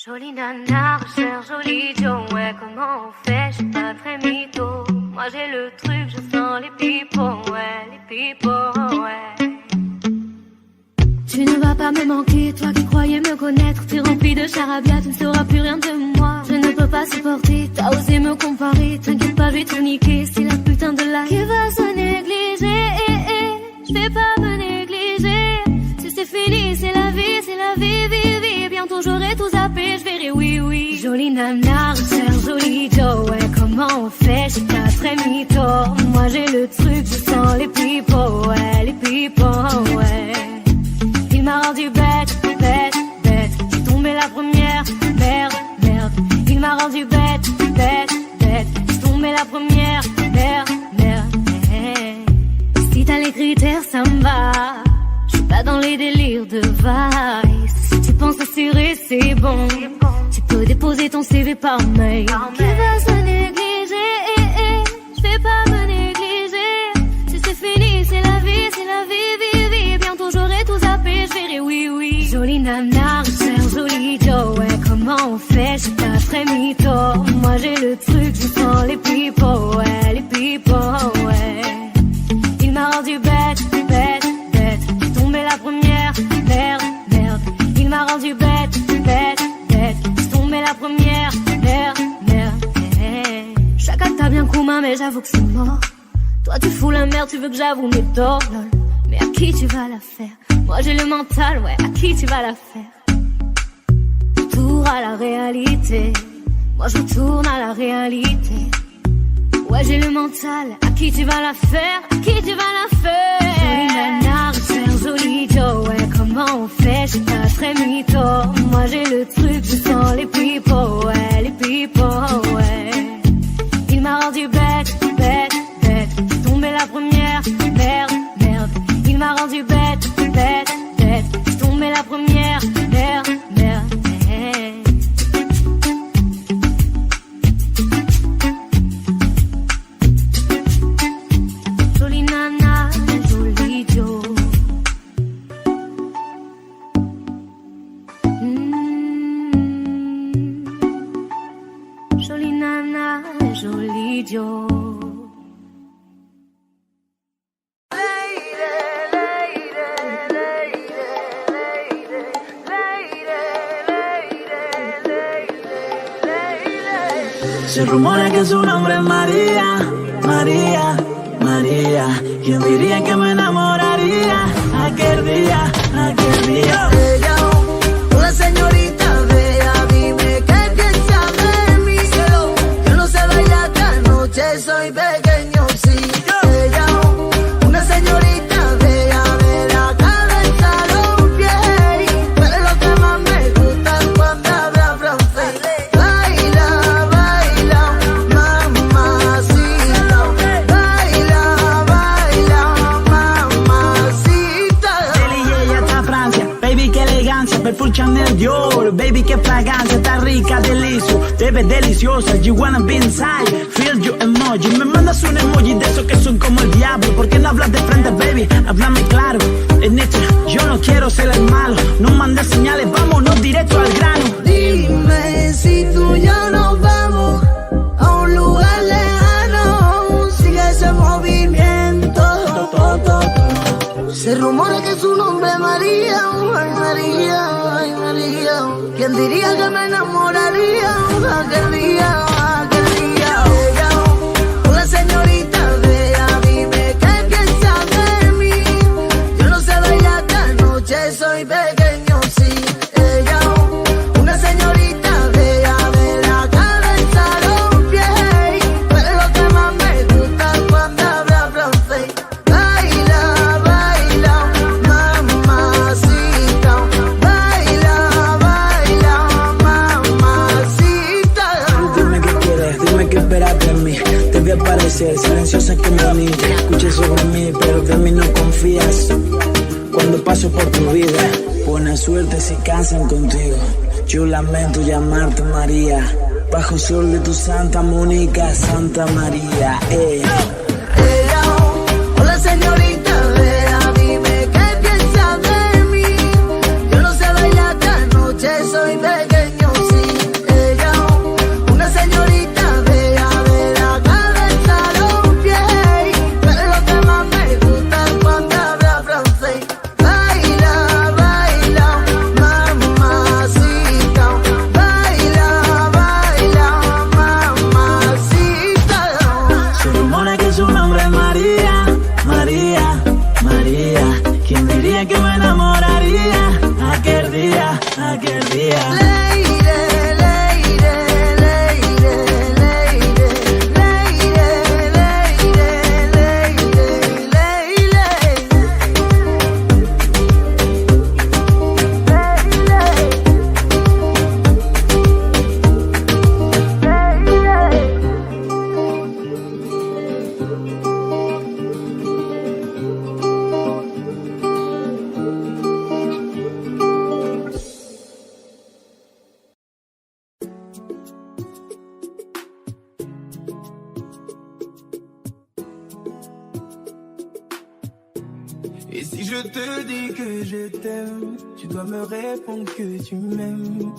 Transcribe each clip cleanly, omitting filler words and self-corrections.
Jolie nana, recherche joli Joe, ouais, comment on fait, j'suis pas très mytho. Moi j'ai le truc, je sens les pipos, ouais, les pipos, ouais. Tu ne vas pas me manquer, toi qui croyais me connaître. T'es rempli de charabia, tu ne sauras plus rien de moi. Je ne peux pas supporter, t'as osé me comparer. T'inquiète pas, je vais tout niquer, c'est la putain de la qui va se négliger. Je vais pas me négliger. Si c'est fini, c'est la vie, vie. Bientôt j'aurai tout zappé, je verrai oui. Jolie nana, recherche joli Joe, ouais, comment on fait, j'suis pas très mytho. Moi j'ai le truc, je sens les pipos, ouais, les pipos, ouais. Il m'a rendu bête. J'ai tombé la première, merde. Il m'a rendu bête. J'ai tombé la première, merde. Si t'as les critères, ça me va. J'suis pas dans les délires de vice. Si tu penses assurer, c'est bon. Tu peux déposer ton CV par mail. Qui va se négliger? J'vais pas me négliger. Si c'est fini, c'est la vie, bientôt j'aurai tout zappé, je verrai oui. Jolie nana, recherche joli Joe, ouais, comment on fait, j'suis pas très mytho. Moi j'ai le truc, je sens les pipos, ouais, les pipos, ouais. Il m'a rendu bête. J'ai tombé la première, merde. Il m'a rendu bête. J'ai tombé la première, merde. Chacun t'a bien coupé, mais j'avoue que c'est mort. Toi tu fous la merde, tu veux que j'avoue mes torts, lol. Mais à qui tu vas la faire? Moi j'ai le mental, ouais, à qui tu vas la faire? Retour à la réalité. Moi je retourne à la réalité. Ouais j'ai le mental, à qui tu vas la faire? À qui tu vas la faire? Jolie nana, recherche joli Joe, ouais, comment on fait? J'suis pas très mytho. Moi j'ai le truc, je sens les pipos, ouais, les pipos, ouais. Il m'a rendu bête. J'ai tombé la première, merde. Il m'a rendu bête. J'ai tombé la première, merde. Jolie nana, joli Joe. Jolie nana, joli Joe. Se rumora que su nombre es María. ¿Quién diría que me enamoraría aquel día? Ella, una señorita bella, dime qué piensa de mí. Yo no sé bailar esta noche, soy pequeño, sí. Ella, una señorita bella, de la cabeza a los pies. Pero lo que más me gusta es cuando habla francés. Baila, mamacita. Baby, qué elegancia, perfume Chanel Dior. Baby, qué fragancia, está rica, delicio. Te ves deliciosa, you wanna be inside. Feel your emoji, me mandas un emoji de esos que son como el diablo. ¿Por qué no hablas de frente, baby? Háblame claro. En esto, yo no quiero ser el malo. No mandes señales, vámonos directo al grano. Dime si tú y yo nos vamos a un lugar lejano. Sigue ese movimiento. Se rumora que su nombre es María. Ay María. ¿Quién diría que me enamoraría aquel día? Ella, una señorita bella, dime qué piensa de mí. Yo no sé bailar esta noche, soy pequeño, sí. Ella, una señorita bella, de la cabeza a los pies. Pero lo que más me gusta es cuando habla francés. Parecer silenciosa que bonita. Escuché sobre mí, pero de mí no confías. Cuando paso por tu vida, buena suerte si cansan contigo. Yo lamento llamarte María. Bajo el sol de tu Santa Mónica, Santa María. Ella, hola señorita, vea, dime qué piensa de mí. Yo no sé bailar esta noche, soy pequeño, sí. Et si je te dis que je t'aime, tu dois me répondre que tu m'aimes.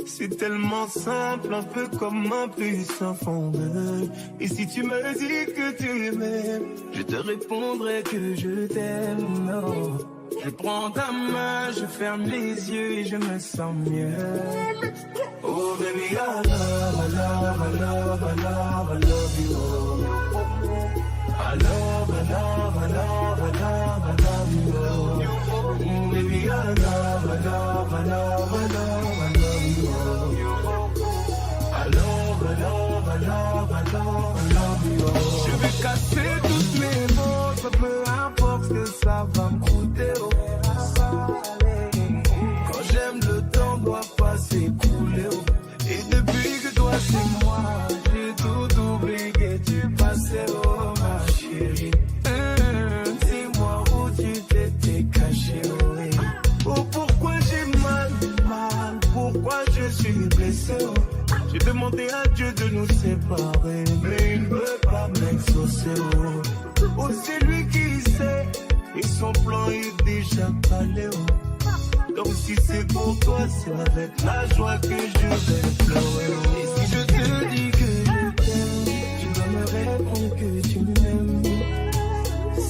C'est tellement simple, un peu comme un puissant fondeur. Et si tu me dis que tu m'aimes, je te répondrai que je t'aime. Oh. Je prends ta main, je ferme les yeux et je me sens mieux. Oh baby, I love, I love, I love, I love, I love you. I love, I love, I love, I love, I love you. Oh baby, I love, I love, I love, I love, I love you. I love, I love, I love, I love, I love you. Je vais casser toutes mes mots, peu importe ce que ça va me coûter. Quand j'aime, le temps doit pas s'écouler. Et depuis que toi c'est moi, j'ai tout oublié, tu passais, oh ma chérie. Dis-moi où tu t'étais caché, oui. Oh pourquoi j'ai mal, pourquoi je suis blessé, oh. J'ai demandé à Dieu de nous séparer, mais il ne veut pas m'exaucer, oh. Oh c'est lui qui sait, et son plan est déjà calé, oh. Donc si c'est pour toi, c'est avec la joie que je vais pleurer, oh. Et si je te dis que je t'aime, tu dois me répondre que tu m'aimes.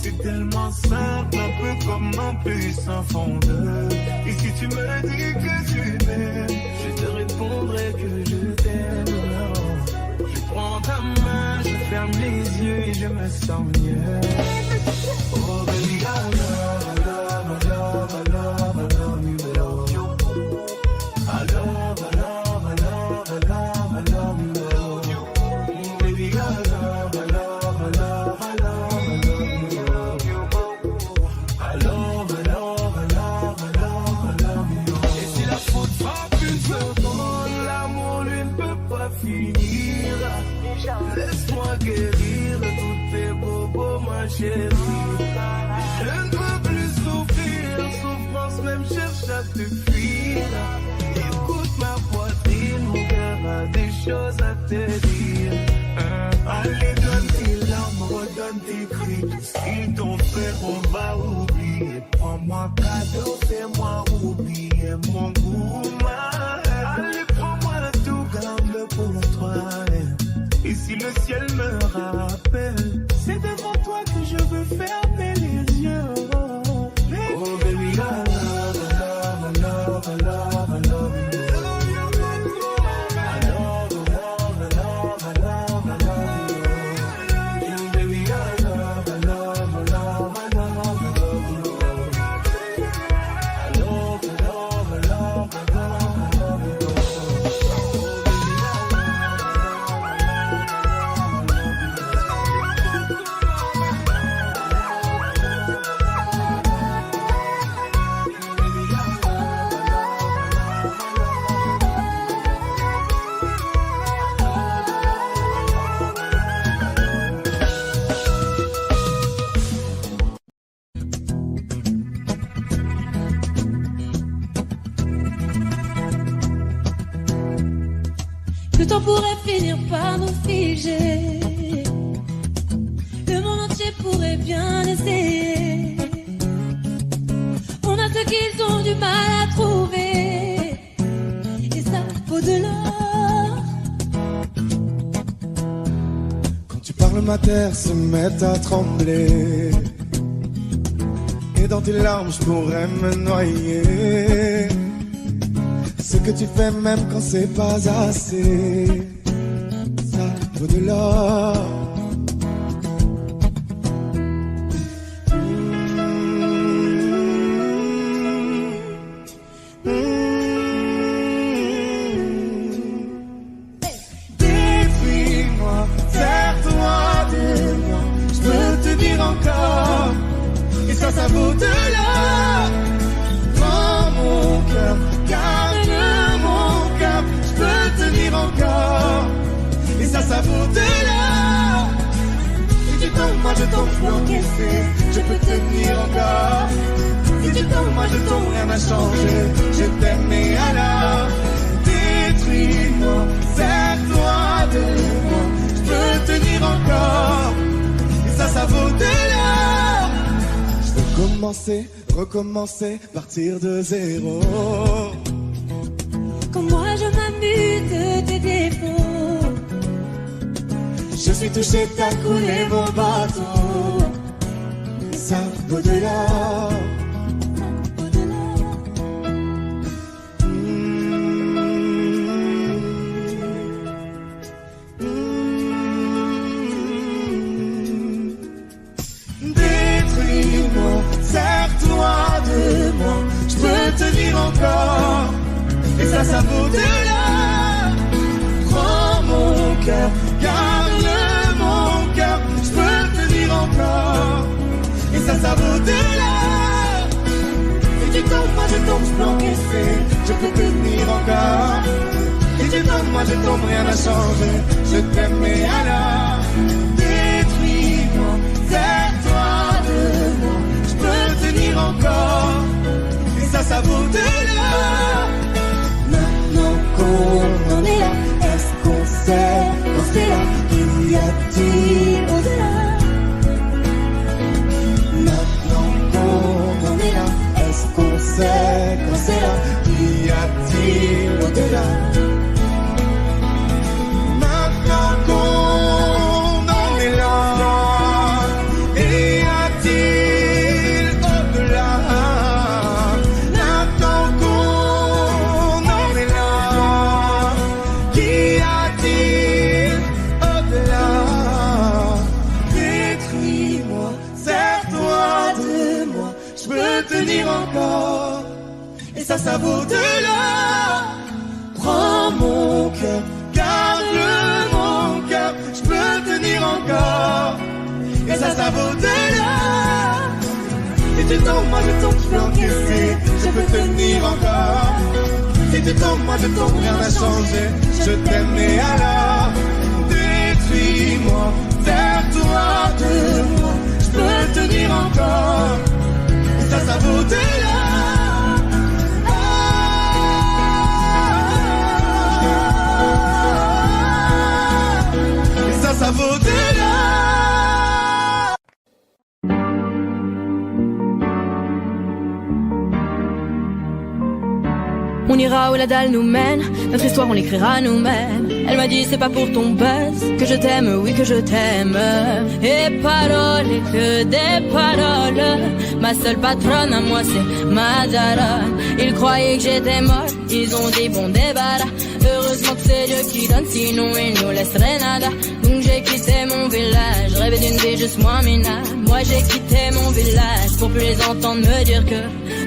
C'est tellement simple, un peu comme un puissant fondeur. Et si tu me dis que tu m'aimes, je te répondrai que je t'aime. Je prends ta main, je ferme les yeux et je me sens mieux. Oh baby, I love, I love, I love, I love, I love you. I love, I love, I love, I love, I love you. Oh baby, I love, I love, I love, I love, I love you. I love, I love, I love, I love, I love you. Et si la faute frappe une seconde, l'amour lui ne peut pas finir. Laisse-moi guérir tous tes bobos, ma chérie. Je ne peux plus souffrir, souffrance même cherche à te fuir. Écoute ma poitrine, mon cœur a des choses à te dire. Allez, donne tes larmes, redonne tes cris. Tout ce qu'ils t'ont fait, on va oublier. Prends-moi cadeau, fais-moi oublier mon goût. Allez, prends-moi tout, garde-le pour toi. Et si le ciel me rappelle, c'est devant toi que je veux fermer les yeux. Oh baby, I love, I love, I love, I love, I love you. I love, I love, I love, I love, I love you. Oh baby, I love, I love, I love, I love, I love you. I love, I love, I love, I love, I love you. Le temps pourrait finir par nous figer. Le monde entier pourrait bien essayer. On a ce qu'ils ont du mal à trouver. Et ça vaut de l'or. Quand tu parles, ma terre se met à trembler. Et dans tes larmes, je pourrais me noyer. Ce que tu fais même quand c'est pas assez, ça vaut de l'or. Détruis-moi, serre-toi de moi, je peux te dire encore, et ça vaut de l'or. Prends mon cœur, encore, et ça vaut de l'or. Si tu tombes, moi je tombe, je peux encaisser, je peux tenir encore. Si tu tombes, moi je tombe, rien n'a changé, je t'aime et alors détruis-moi, serre-toi de moi, je peux tenir encore, et ça vaut de l'or. Je veux commencer, recommencer, partir de zéro. Comme moi je m'amuse de tes défauts. Je suis touché, t'as coulé mon bateau. Ça au-delà. Détruis-moi, serre-toi de moi. Je peux tenir encore. Et ça vaut de là. Prends mon cœur, garde mon cœur. Je peux tenir encore. Et ça vaut de là. Si tu tombes, moi je tombe, je peux encaisser. Je peux tenir encore. Si tu tombes, moi je tombe, rien n'a changé. Je t'aime, mais alors détruis-moi, serre-toi de moi. Je peux tenir encore. Et ça vaut de là. Maintenant qu'on en est là, est-ce qu'on sait quand c'est là? Il y a-t-il au-delà? Maintenant qu'on en est là, est-ce qu'on sait quand c'est là? Y a-t-il au-delà? Maintenant qu'on en est là, y a-t-il au-delà? Maintenant qu'on en est là, qu'y a-t-il au-delà? Détruis-moi, serre-toi de moi. Je peux tenir encore. Et ça vaut de là. Prends mon cœur, garde mon cœur. Je peux tenir encore. Et ça vaut de là. Si tu tombes, moi je tombe, je peux encaisser. Je peux tenir encore. Si tu tombes, moi je tombe, rien n'a changé. Je t'aime, mais alors détruis-moi, serre-toi de moi. Je peux tenir encore. Et ça vaut de là. Ça vaut de là. On ira où la dalle nous mène, notre histoire on l'écrira nous-mêmes. Elle m'a dit c'est pas pour ton buzz que je t'aime, oui que je t'aime. Et paroles, et que des paroles. Ma seule patronne à moi c'est ma daronne. Ils croyaient que j'étais morte, ils ont dit bon débarras. Heureusement que c'est Dieu qui donne, sinon il nous laisserait nada. Donc j'ai quitté mon village, rêvé d'une vie juste moins minable. Moi j'ai quitté mon village pour plus les entendre me dire que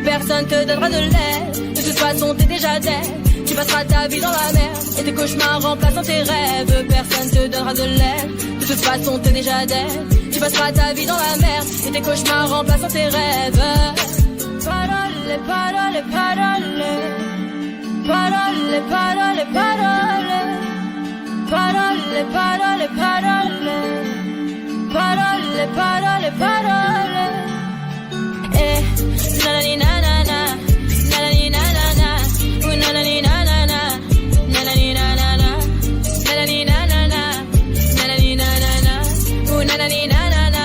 personne te donnera de l'aide. De toute façon t'es déjà dead. Tu passeras ta vie dans la merde et tes cauchemars remplaçant tes rêves. Personne te donnera de l'aide. De toute façon t'es déjà dead. Tu passeras ta vie dans la merde et tes cauchemars remplaçant tes rêves. Parole, parole, parole. Parole, parole, parole. Parole, parole, parole. Parole, parole, parole. Eh, nanani nanana, nanani nanana, ooh nanani nanana, nanani nanana, nanani nanana, nanani nanana, ooh nanani nanana,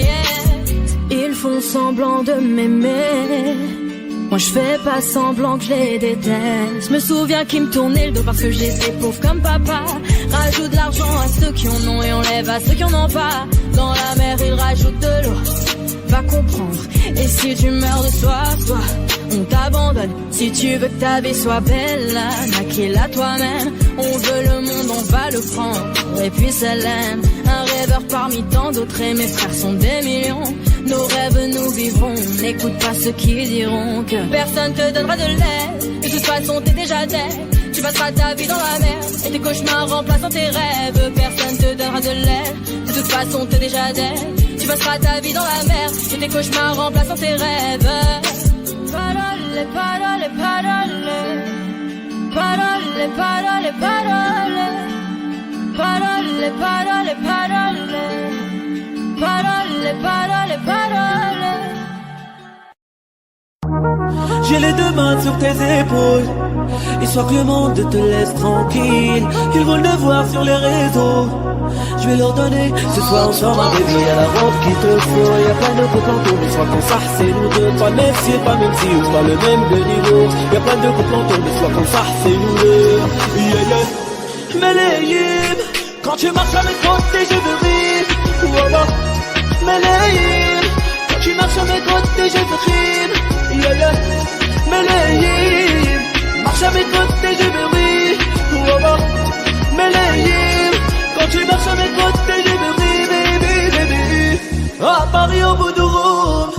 yeah. Ils font semblant de m'aimer. Moi je fais pas semblant que je les déteste. Je me souviens qu'ils me tournaient le dos parce que j'étais pauvre comme papa. Rajoute de l'argent à ceux qui en ont et enlève à ceux qui en ont pas. Dans la mer ils rajoutent de l'eau, va comprendre. Et si tu meurs de soif, toi, on t'abandonne. Si tu veux que ta vie soit belle, maquille-la toi-même. On veut le monde, on va le prendre. Et puis c'est l'aime. Un rêveur parmi tant d'autres et mes frères sont des millions. Nos rêves nous vivrons, n'écoute pas ceux qui diront que personne te donnera de l'aide. De toute façon t'es déjà dead. Tu passeras ta vie dans la merde et tes cauchemars remplaçant tes rêves. Personne te donnera de l'aide. De toute façon t'es déjà dead. Tu passeras ta vie dans la merde et tes cauchemars remplaçant tes rêves. Parole, parole, parole. Parole, parole, parole. Parole, parole, parole. Parole, parole, parole. J'ai les deux mains sur tes épaules, histoire que le monde te laisse tranquille. Ils veulent le voir sur les réseaux, je vais leur donner. Ce soir on sort un bébé, y'a la robe qu'il te faut. Y'a plein de couples autour, mais soit qu'on s'arrête, c'est nous deux. Pas même si, pas même si, on pas le même de niveau. Y'a plein de couples autour, mais soit qu'on s'arrête, c'est nous deux. Yeah, yeah. Melayim, quand tu marches à mes côtés, je veux rire. Voilà. Melayim, quand tu marches à mes côtés, je veux rire. Yeah, yeah. Melayim, marche à mes côtés, je veux rire. Voilà. Melayim, quand tu marches à mes côtés, je veux rire, baby, baby. À Paris, au bout du Rhône,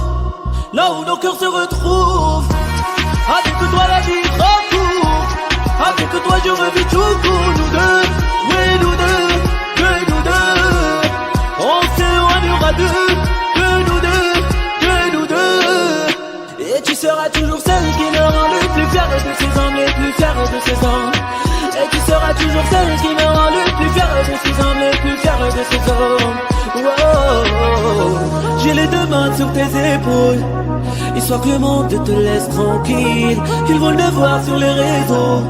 là où nos cœurs se retrouvent. Avec toi, la vie trop courte. Avec toi, je revis tout court. Nous deux, oui, nous deux, que nous deux. On s'éloignera deux, que nous deux, que nous deux. Et tu seras toujours celle qui me rend le plus fier de ses hommes, les plus fiers de ses hommes. Et tu seras toujours celle qui me rend le plus fier de ses hommes, les plus fiers de ses hommes. Wow. J'ai les deux mains sur tes épaules, histoire que le monde te laisse tranquille. Ils veulent le voir sur les réseaux,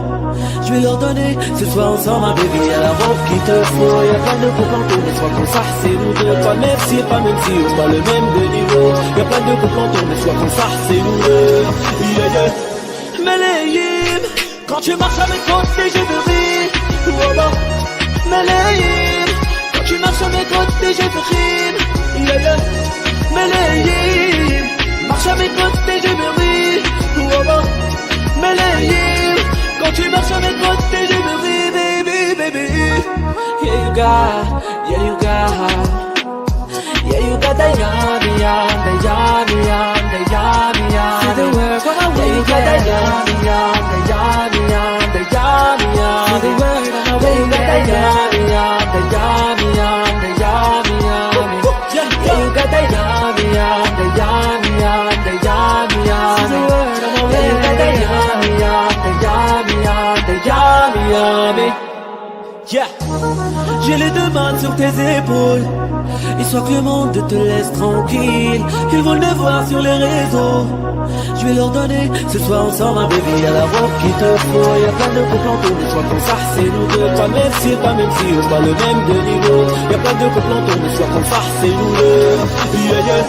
je vais leur donner. Ce soir on sort ma bébé, y'a la robe qu'il te faut. Y'a plein de couples autour, mais soit qu'on s'arrête, c'est nous deux. Pas même si, pas même si, on pas le même de niveau. Y'a plein de couples autour, mais soit qu'on s'arrête, c'est nous deux. Yeah, yeah. Melayim, quand tu marches à mes côtés, je veux rire. Voilà. Melayim, quand tu marches à mes côtés, je veux rire. Yeah, yeah. Melayim, marche à mes côtés, je veux rire. Voilà. Melayim, quand tu marches à mes côtés, je veux rire, baby, baby. Yeah, you got that yummy, the yummy, the yummy, see the world from my way. Yeah, you got that yummy, the yummy, the yummy, see the world from my way. You got that yummy, the yummy, the yummy, yeah, you got that yummy, the yummy, the yummy, see the world from my way. You got that yummy, the yummy, yeah. J'ai les deux mains sur tes épaules, histoire que le monde te laisse tranquille. Ils veulent le voir sur les réseaux, je vais leur donner. Ce soir on sort un bébé, y'a la robe qu'il te faut. Y'a plein de couples autour, mais soit qu'on s'arrête, c'est nous deux. Pas même si, pas même si, on pas le même de niveau. Y'a plein de couples autour, mais soit qu'on s'arrête, c'est nous deux. Yeah, yeah.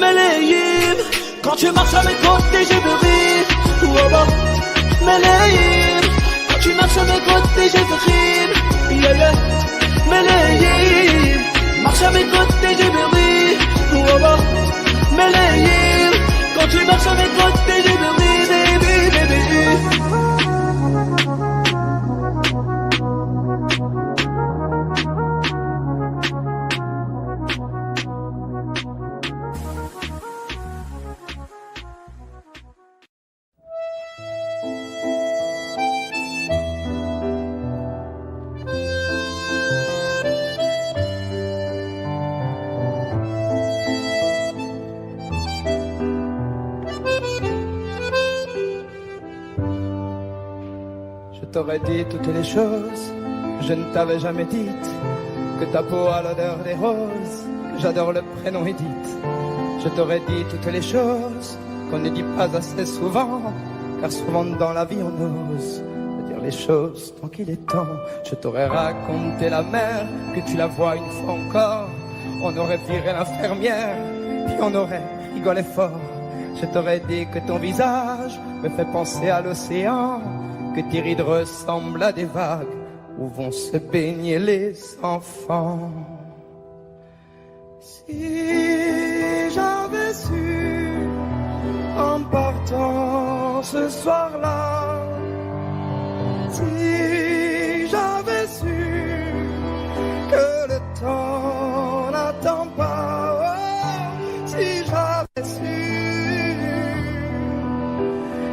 Melayim, quand tu marches à mes côtés, je veux rire. Voilà. Melayim, quand tu marches à mes côtés, je veux rire. Yeah, yeah. Melayim, marche à mes côtés, je veux rire. Voilà. Melayim, quand tu marches à mes côtés, je veux rire, baby, baby. Je t'aurais dit toutes les choses que je ne t'avais jamais dites, que ta peau a l'odeur des roses, que j'adore le prénom Edith. Je t'aurais dit toutes les choses qu'on ne dit pas assez souvent, car souvent dans la vie on ose dire les choses tant qu'il est temps. Je t'aurais raconté la mère, que tu la vois une fois encore. On aurait viré l'infirmière, puis on aurait rigolé fort. Je t'aurais dit que ton visage me fait penser à l'océan, que tes rides ressemblent à des vagues où vont se baigner les enfants. Si j'avais su en partant ce soir-là, si j'avais su que le temps n'attend pas, oh, si j'avais su,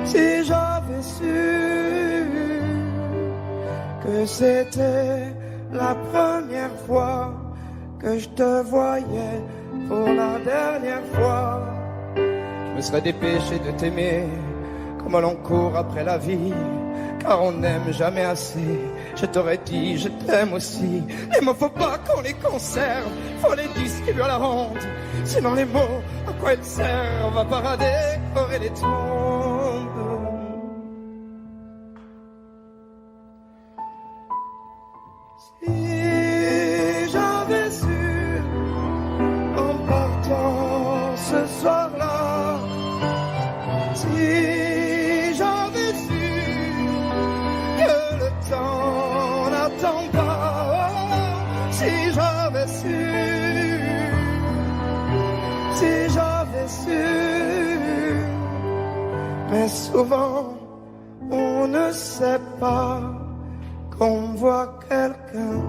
si j'avais su que c'était la première fois que je te voyais pour la dernière fois, je me serais dépêché de t'aimer comme l'on court après la vie, car on n'aime jamais assez. Je t'aurais dit je t'aime aussi. Les mots faut pas qu'on les conserve, faut les distribuer à la ronde, sinon les mots à quoi ils servent à parader, aurait les tons. Si j'avais su en partant ce soir-là, si j'avais su que le temps n'attend pas, si j'avais su, si j'avais su. Mais souvent on ne sait pas qu'on voit quelqu'un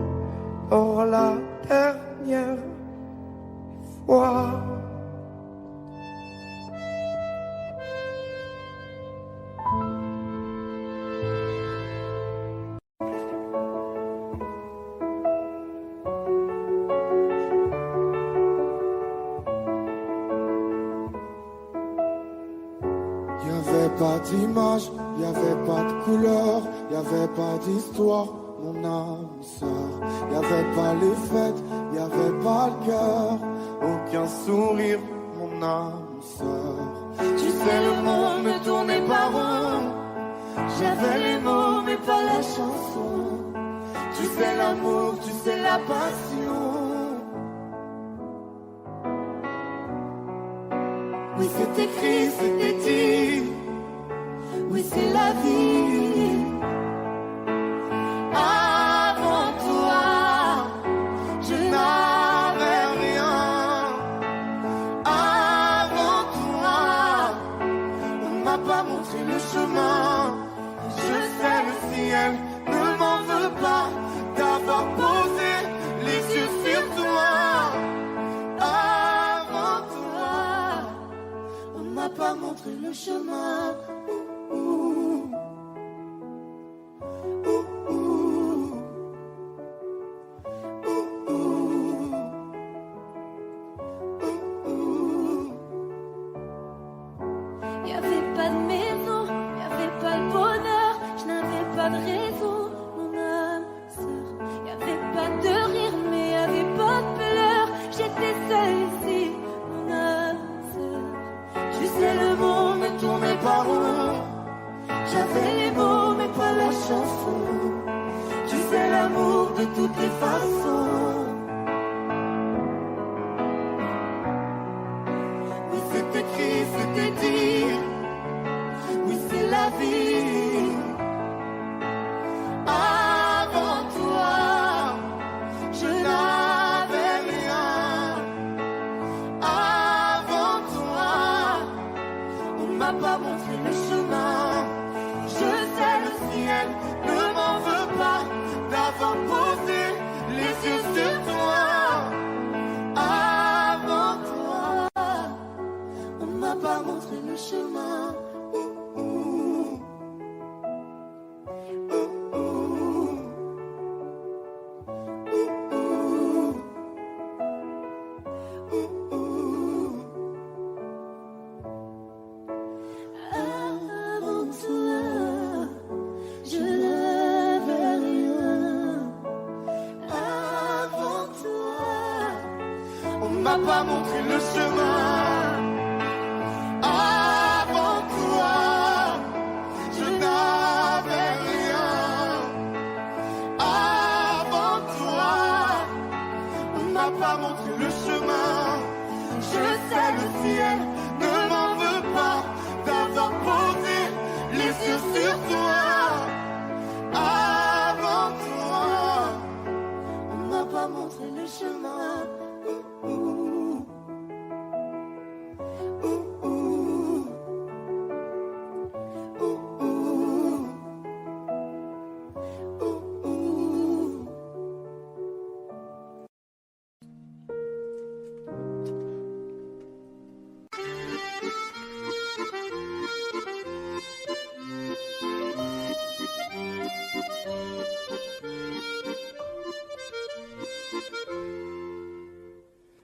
pour la dernière fois. Y'avait pas d'image, y'avait pas de couleur, y'avait pas d'histoire, mon âme sœur. Y'avait pas les fêtes, y'avait pas le cœur, aucun sourire, mon âme sœur. Tu sais, le monde ne tournait pas rond. J'avais les mots, mais pas la chanson. Tu sais, l'amour, tu sais, la passion. Oui, c'est écrit, c'était dit. Oui, c'est la vie. Avant toi, je n'avais rien. Avant toi, on m'a pas montré le chemin. Je sais, le ciel ne m'en veut pas d'avoir posé les yeux sur toi. Avant toi, on m'a pas montré le chemin. Y'avait pas de maison, y'avait pas de bonheur, je n'avais pas de raison, mon âme sœur. Y'avait pas de rire, mais y'avait pas de pleurs, j'étais seule ici, mon âme sœur. Tu sais, le monde ne tournait pas rond. J'avais les mots, mais pas la chanson. Tu sais, l'amour de toutes les façons. Oui, c'est écrit, c'était dit. Oui, c'est la vie. Avant toi, je n'avais rien. Avant toi, on m'a pas montré le chemin. Je sais, le ciel ne m'en veut pas d'avoir posé les yeux sur toi. Avant toi, on m'a pas montré le chemin. Avant toi, je n'avais rien. Avant toi, on m'a pas montré le chemin. Avant toi, je n'avais rien. Avant toi, on m'a pas montré le chemin. Je sais, le ciel ne m'en veut pas d'avoir posé les yeux sur toi. Avant toi, on m'a pas montré le chemin.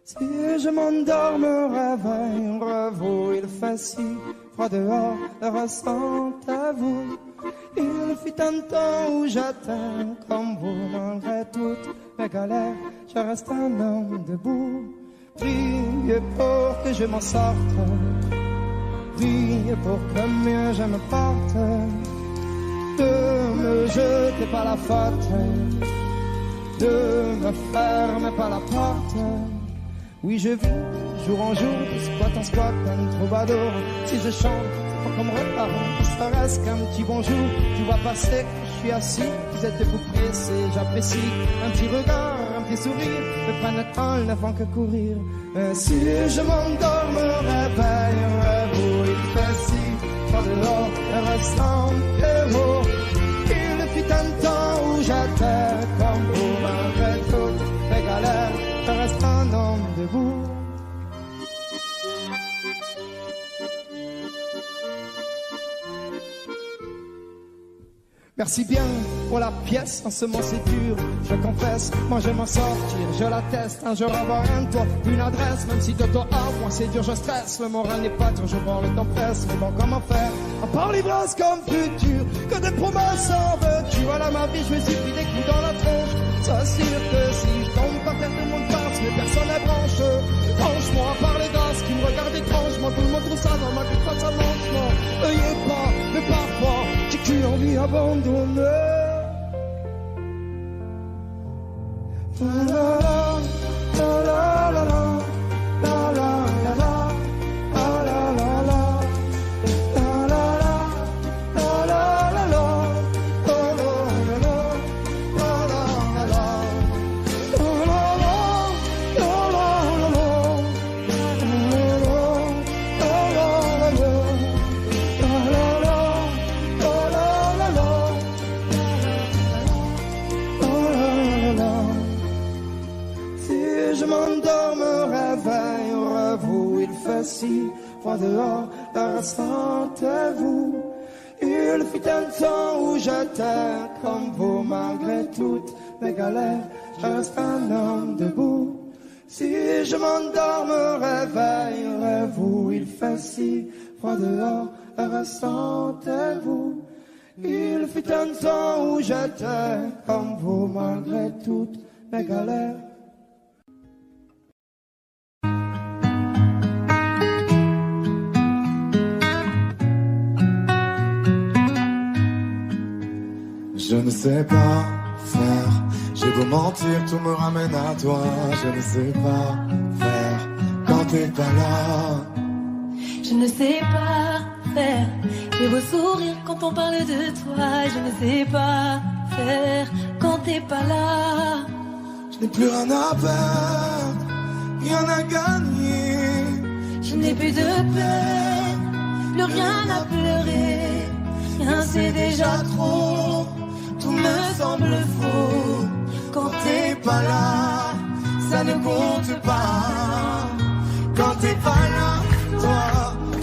Si je m'endors, me réveille, revois, il fait si froid dehors, le ressent à vous. Il fut un temps où j'étais comme vous, malgré toutes mes galères, je reste un homme debout. Priez pour que je m'en sorte, priez pour que mieux je me porte. Ne me jetez pas la faute, ne me ferme pas la porte. Oui, je vis jour en jour, de squat en squat, un troubadour. Si je chante, faut qu'on me reparle, ça reste qu'un petit bonjour. Tu vois passer, je suis assis, vous êtes debout pressé, j'apprécie. Un petit regard, un petit sourire, me prennent le temps, ne font que courir. Si je m'endors, me réveille, un rêve où il fait si froid dehors, le restant est beau. Il fut un temps où j'étais comme vous, malgré toutes les galères, je reste un homme debout. Merci bien pour la pièce, en ce moment c'est dur, je confesse, moi je m'en sortir, je l'atteste, un jour avoir un toit, une adresse, même si de toi à moi c'est dur, je stresse, le moral n'est pas toujours bon, le temps presse, mais bon comment faire, à part l'ivresse comme futur, que des promesses en veux-tu, voilà ma vie, je me suis pris des coups dans la tronche, c'est sûr que si je tombe par terre, tout le monde passe, mais personne n'est branche, franchement, à part les gosses qui me regardent étrangement, tout le monde trouve ça dans ma vie, pas ça mange, non, veuillez pas, mais parfois, j'ai qu'une envie abandonnée. Si froid dehors, ressentez-vous. Il fut un temps où j'étais comme vous, malgré toutes mes galères, je reste un homme debout. Si je m'endors, me réveillerez-vous. Il fait si froid dehors, ressentez-vous. Il fut un temps où j'étais comme vous, malgré toutes mes galères. Je ne sais pas faire, j'ai beau mentir, tout me ramène à toi. Je ne sais pas faire quand t'es pas là. Je ne sais pas faire, j'ai beau sourire quand on parle de toi. Je ne sais pas faire quand t'es pas là. Je n'ai plus rien à perdre, rien à gagner. Je n'ai plus de peine, plus rien à pleurer. Rien c'est déjà trop. Tout me semble faux quand t'es pas là, ça ne compte pas. Quand t'es pas là, toi,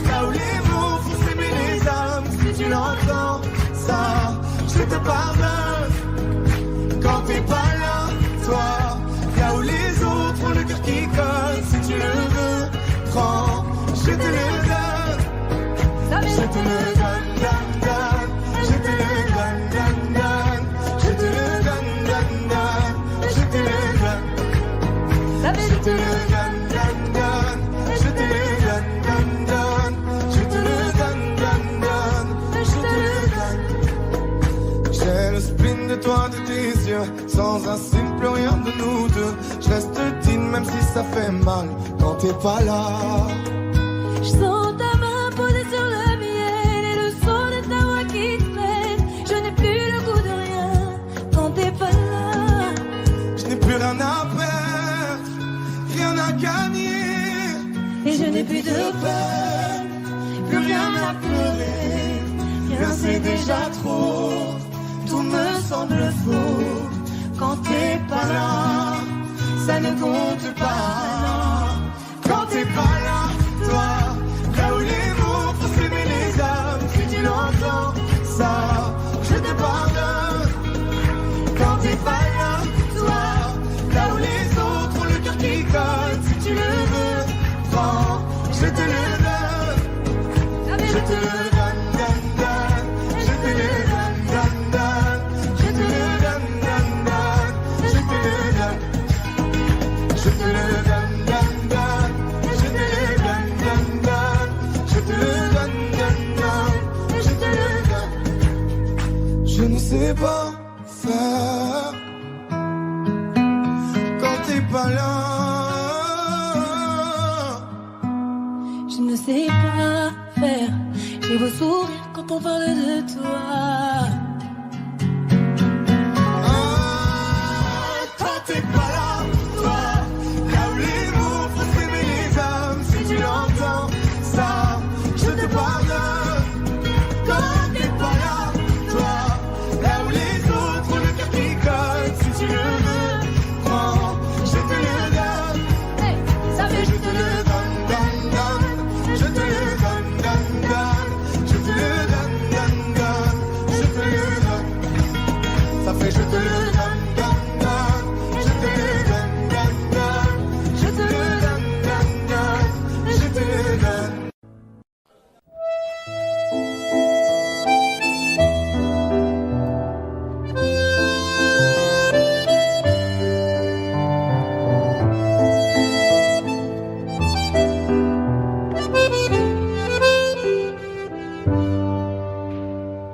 là où les mots font s'aimer les âmes, si tu l'entends, ça, je te pardonne. Quand t'es pas là, toi, là où les autres ont le cœur qui colle, si tu le veux, prends, je te le donne, je te le donne, donne, donne, je te le donne, donne, donne. Je te le donne, donne, donne, je te le donne. Je te le donne, donne, donne, je te le donne, donne, donne. Je te le donne, donne, donne, je te le donne. J'ai le spleen de toi, de tes yeux, sans un signe, plus rien de nous deux. Je reste digne même si ça fait mal quand t'es pas là. Je sens ta main posée sur le miel et le son de ta voix qui traîne. Je n'ai plus le goût de rien quand t'es pas là. Je n'ai plus rien à perdre, rien à gagner. Et je n'ai plus de peur, plus rien à pleurer. Rien c'est déjà trop, tout me semble faux. Quand t'es pas là, ça ne compte pas. Quand t'es pas là, toi, là où les mots font s'aimer les âmes, si tu l'entends, ça, je te pardonne. Quand t'es pas là, toi, là où les autres ont le cœur qui colle, si tu le veux, prends, je te le donne, je te le donne, donne, donne, je te le donne, donne, donne, je te le donne, donne, donne, je te le donne, je te le donne, donne, donne, je te le donne, donne, donne, je te le donne, donne, donne, je te le donne. Je ne sais pas faire là. Je ne sais pas faire. J'ai beau sourire quand on parle de toi. Toi t'es pas là, toi. Là où les mots font s'aimer les âmes. Si tu l'entends, ça, je te pardonne. Toi t'es pas là, toi. Là où les autres ont le cœur qui colle. Si tu le veux, prends, je te le donne. Hey, ça fait Je te le donne, donne, donne. Je te le donne, donne, donne. Je te le donne, donne, donne. Je te le donne. Ça fait je te le donne, donne, donne. Je te le donne, donne, donne. Je te le donne, donne, donne. Je te le donne.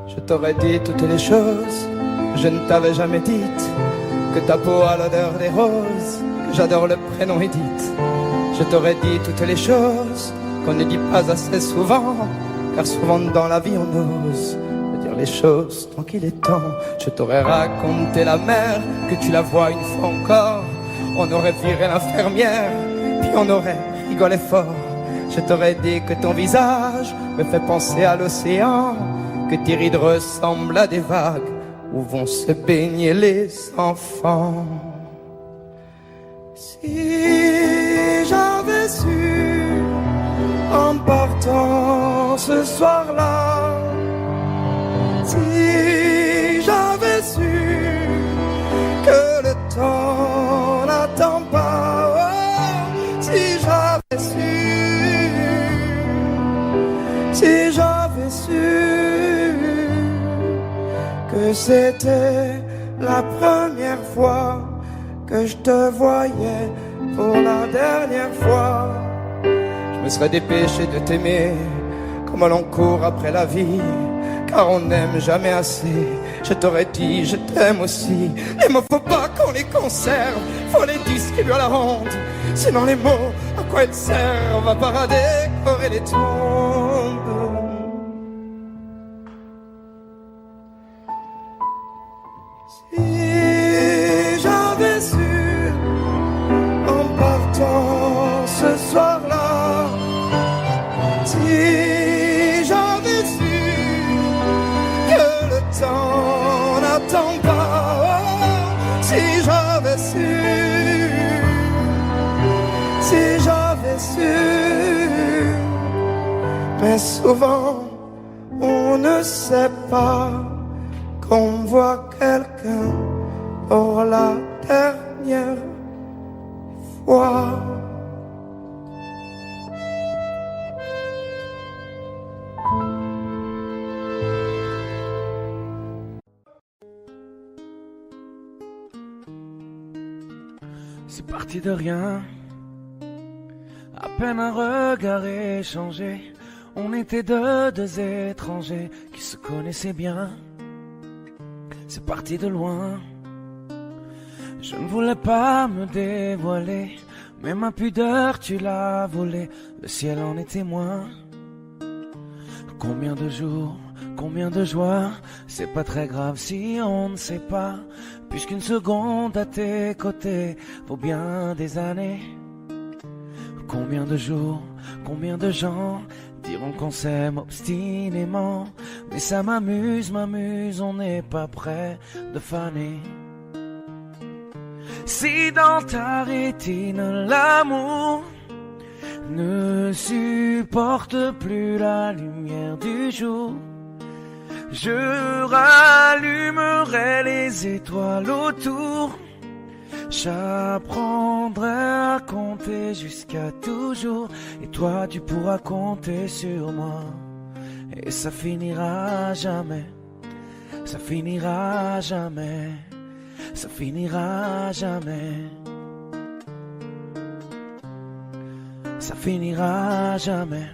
Je t'aurais dit toutes les choses que je ne t'avais jamais dites, que ta peau a l'odeur des roses, que j'adore le prénom Edith. Je t'aurais dit toutes les choses qu'on ne dit pas assez souvent, car souvent dans la vie on ose dire les choses tant qu'il est temps. Je t'aurais raconté la mer, que tu la vois une fois encore. On aurait viré l'infirmière, puis on aurait rigolé fort. Je t'aurais dit que ton visage me fait penser à l'océan, que tes rides ressemblent à des vagues où vont se baigner les enfants. Si j'avais su en partant ce soir-là, si j'avais su que le temps n'attend pas, oh, si j'avais su, si j'avais su que c'était la première fois que je te voyais pour la dernière fois, je me serais dépêché de t'aimer comme l'on court après la vie, car on n'aime jamais assez. Je t'aurais dit je t'aime aussi. Les mots faut pas qu'on les conserve, faut les distribuer à la ronde, sinon les mots à quoi ils servent à part à décorer les tombes. Si j'avais su en partant ce soir-là, si j'avais su que le temps n'attend pas, oh, si j'avais su, si j'avais su. Mais souvent on ne sait pas qu'on voit quelqu'un pour la dernière fois. C'est parti de rien, à peine un regard échangé. On était deux étrangers qui se connaissaient bien. C'est parti de loin. Je ne voulais pas me dévoiler, mais ma pudeur tu l'as volée. Le ciel en est témoin. Combien de jours, combien de joies, c'est pas très grave si on ne sait pas, puisqu'une seconde à tes côtés vaut bien des années. Combien de jours, combien de gens diront qu'on s'aime obstinément, mais ça m'amuse, on n'est pas prêt de faner. Si dans ta rétine l'amour ne supporte plus la lumière du jour, je rallumerai les étoiles autour. J'apprendrai à compter jusqu'à toujours, et toi tu pourras compter sur moi. Et ça finira jamais, ça finira jamais, ça finira jamais. Ça finira jamais,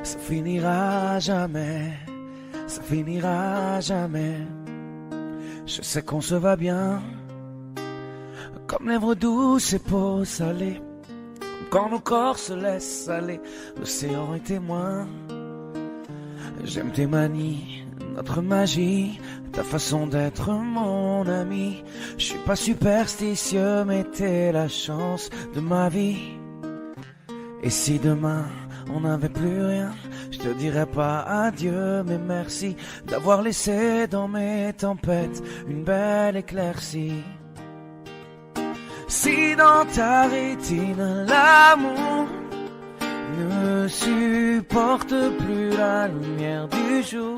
ça finira jamais, ça finira jamais. Je sais qu'on se va bien Comme lèvres douces et peau salée, quand nos corps se laissent aller, l'océan est témoin. J'aime tes manies, notre magie, ta façon d'être mon ami. Je suis pas superstitieux, mais t'es la chance de ma vie. Et si demain on n'avait plus rien, je te dirais pas adieu, mais merci d'avoir laissé dans mes tempêtes une belle éclaircie. Si dans ta rétine l'amour ne supporte plus la lumière du jour,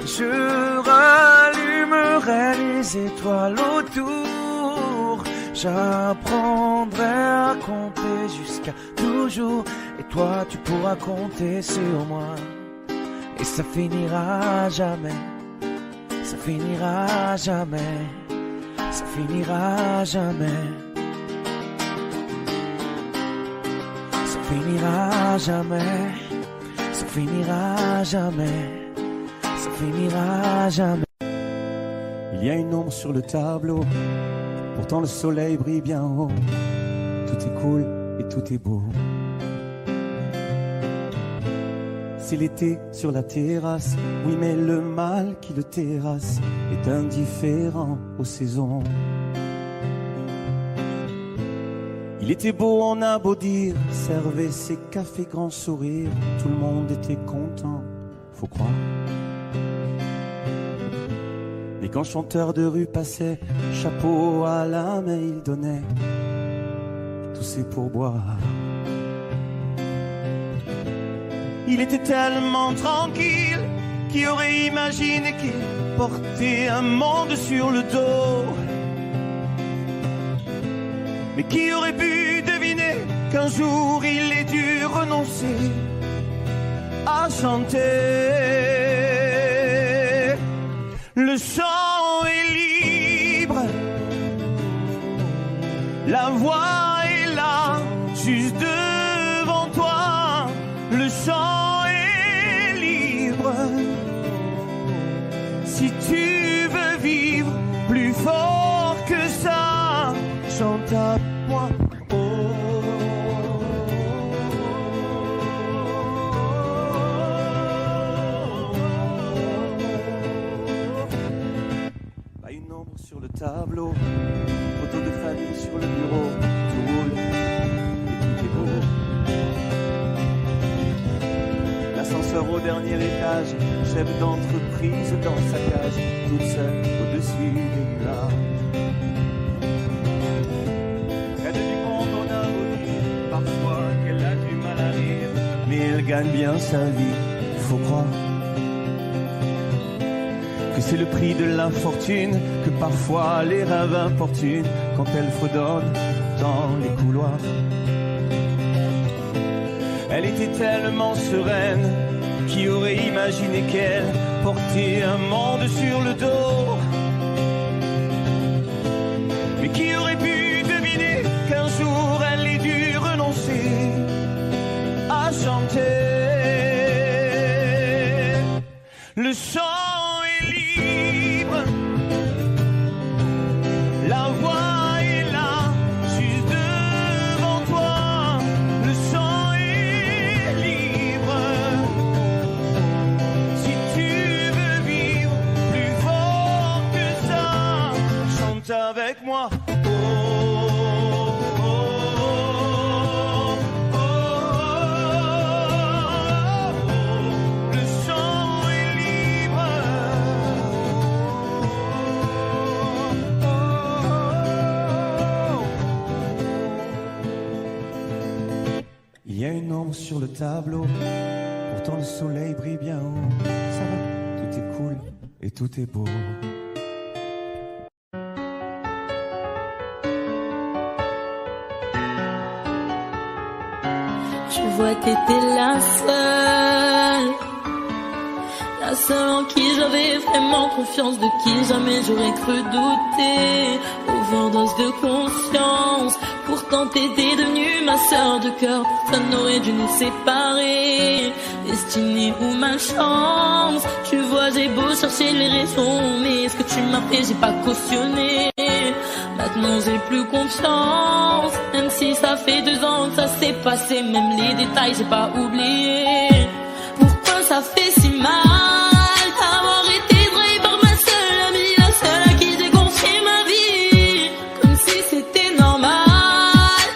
je rallumerai les étoiles autour. J'apprendrai à compter jusqu'à toujours, et toi tu pourras compter sur moi. Et ça finira jamais, ça finira jamais, ça finira jamais, ça finira jamais, ça finira jamais, ça finira jamais. Il y a une ombre sur le tableau, pourtant le soleil brille bien haut. Tout est cool et tout est beau. C'est l'été sur la terrasse, oui mais le mal qui le terrasse est indifférent aux saisons. Il était beau, on a beau dire, servait ses cafés grand sourire, tout le monde était content, faut croire. Et quand chanteur de rue passait, chapeau à la main il donnait tous ses pourboires. Il était tellement tranquille, qui aurait imaginé qu'il portait un monde sur le dos. Mais qui aurait pu deviner qu'un jour il ait dû renoncer à chanter. Le chant est libre, la voix est là, juste devant toi. Le chant est libre, si tu veux vivre plus fort que ça, chante à moi. Une ombre sur le tableau, photo de famille sur le bureau, tout roule et tout est beau. L'ascenseur au dernier étage, chef d'entreprise dans sa cage, toute seule au-dessus des nuages. Près du monde on a beau dire parfois qu'elle a du mal à rire, mais elle gagne bien sa vie, faut croire que c'est le prix de l'infortune, que parfois les rêves importunent quand elle fredonne dans les couloirs. Elle était tellement sereine, qui aurait imaginé qu'elle portait un monde sur le dos. Mais qui aurait pu deviner qu'un jour elle ait dû renoncer à chanter. Le chant avec moi. Oh, oh, oh, oh, oh, le chant est libre. Oh, oh, oh. Il y a une ombre sur le tableau, pourtant le soleil brille bien haut. Ça va, tout est cool et tout est beau. Tu vois, t'étais la seule en qui j'avais vraiment confiance, de qui jamais j'aurais cru douter. Overdose de conscience, pourtant t'étais devenue ma sœur de cœur. Personne n'aurait dû nous séparer, destinée ou malchance. Tu vois, j'ai beau chercher les raisons, mais ce que tu m'as fait, j'ai pas cautionné. Ma Maintenant j'ai plus confiance, même si ça fait 2 ans que ça s'est passé. Même les détails j'ai pas oublié. Pourquoi ça fait si mal d'avoir été trahi par ma seule amie, la seule à qui j'ai confié ma vie, comme si c'était normal.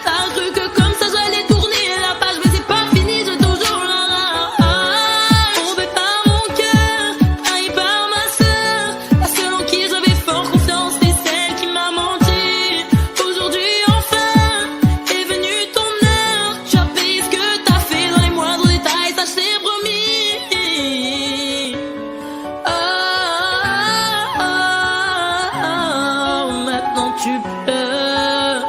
T'as cru que comme ça j'allais tourner la page, mais c'est pas fini, j'ai toujours la rage. Tombé par mon cœur, trahi par ma sœur, la seule en qui j'avais fort confiance, c'est celle qui m'a menti. Aujourd'hui enfin est venue ton heure, tu as payé ce que t'as fait dans les moindres détails, ça je t'ai promis. Maintenant tu pleures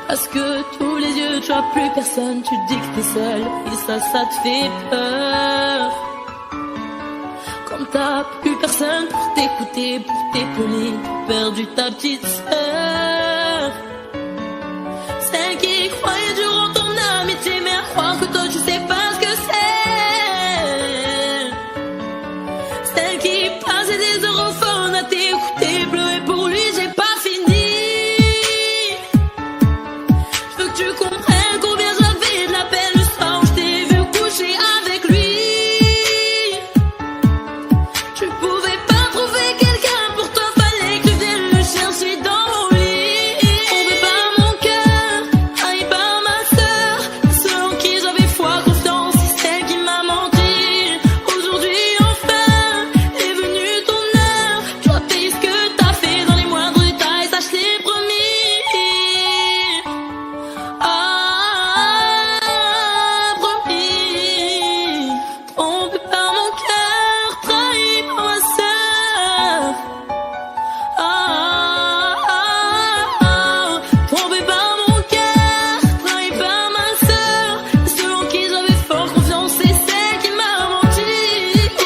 parce que tous les yeux tu as plus personne, tu dis que t'es seule et ça te fait peur. Comme t'as plus personne pour t'écouter, pour t'épauler, t'as perdu ta petite sœur, celle qui croyait durant ton amitié, mais à croire que toi tu sais pas ce que c'est, celle qui passait des heures au phone à t'écouter pleurer pour lui. J'ai pas fini, je veux que tu comprennes combien j'avais de la peine le soir où je t'ai vu coucher avec lui. Tu pouvais pas trouver quelqu'un pour toi, fallait que tu viennes le chercher dans mon lit. Tombé par mon cœur, trahi par ma sœur, celle en qui j'avais foi, confiance, c'est celle qui m'a menti. Aujourd'hui enfin est venue ton heure, tu as payé ce que t'as fait dans les moindres détails, ça je t'ai promis. Promis. Tombé par mon cœur, trahi par ma sœur. Tombé par mon cœur, trahi par ma sœur, celle en qui j'avais fort confiance, c'est celle qui m'a menti.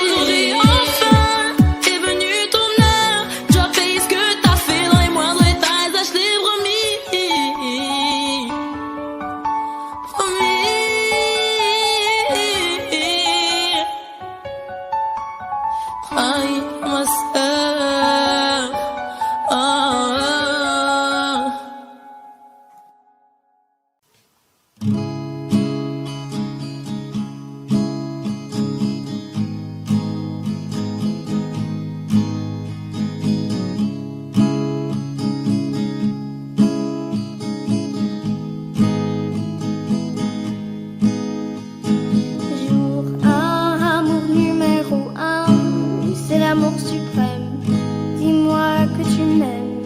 Aujourd'hui enfin est venue ton heure, tu as payé ce que t'as fait dans les moindres détails, ça je t'ai promis. Trahi par ma sœur. Jour 1, amour numéro 1, c'est l'amour suprême. Dis-moi que tu m'aimes.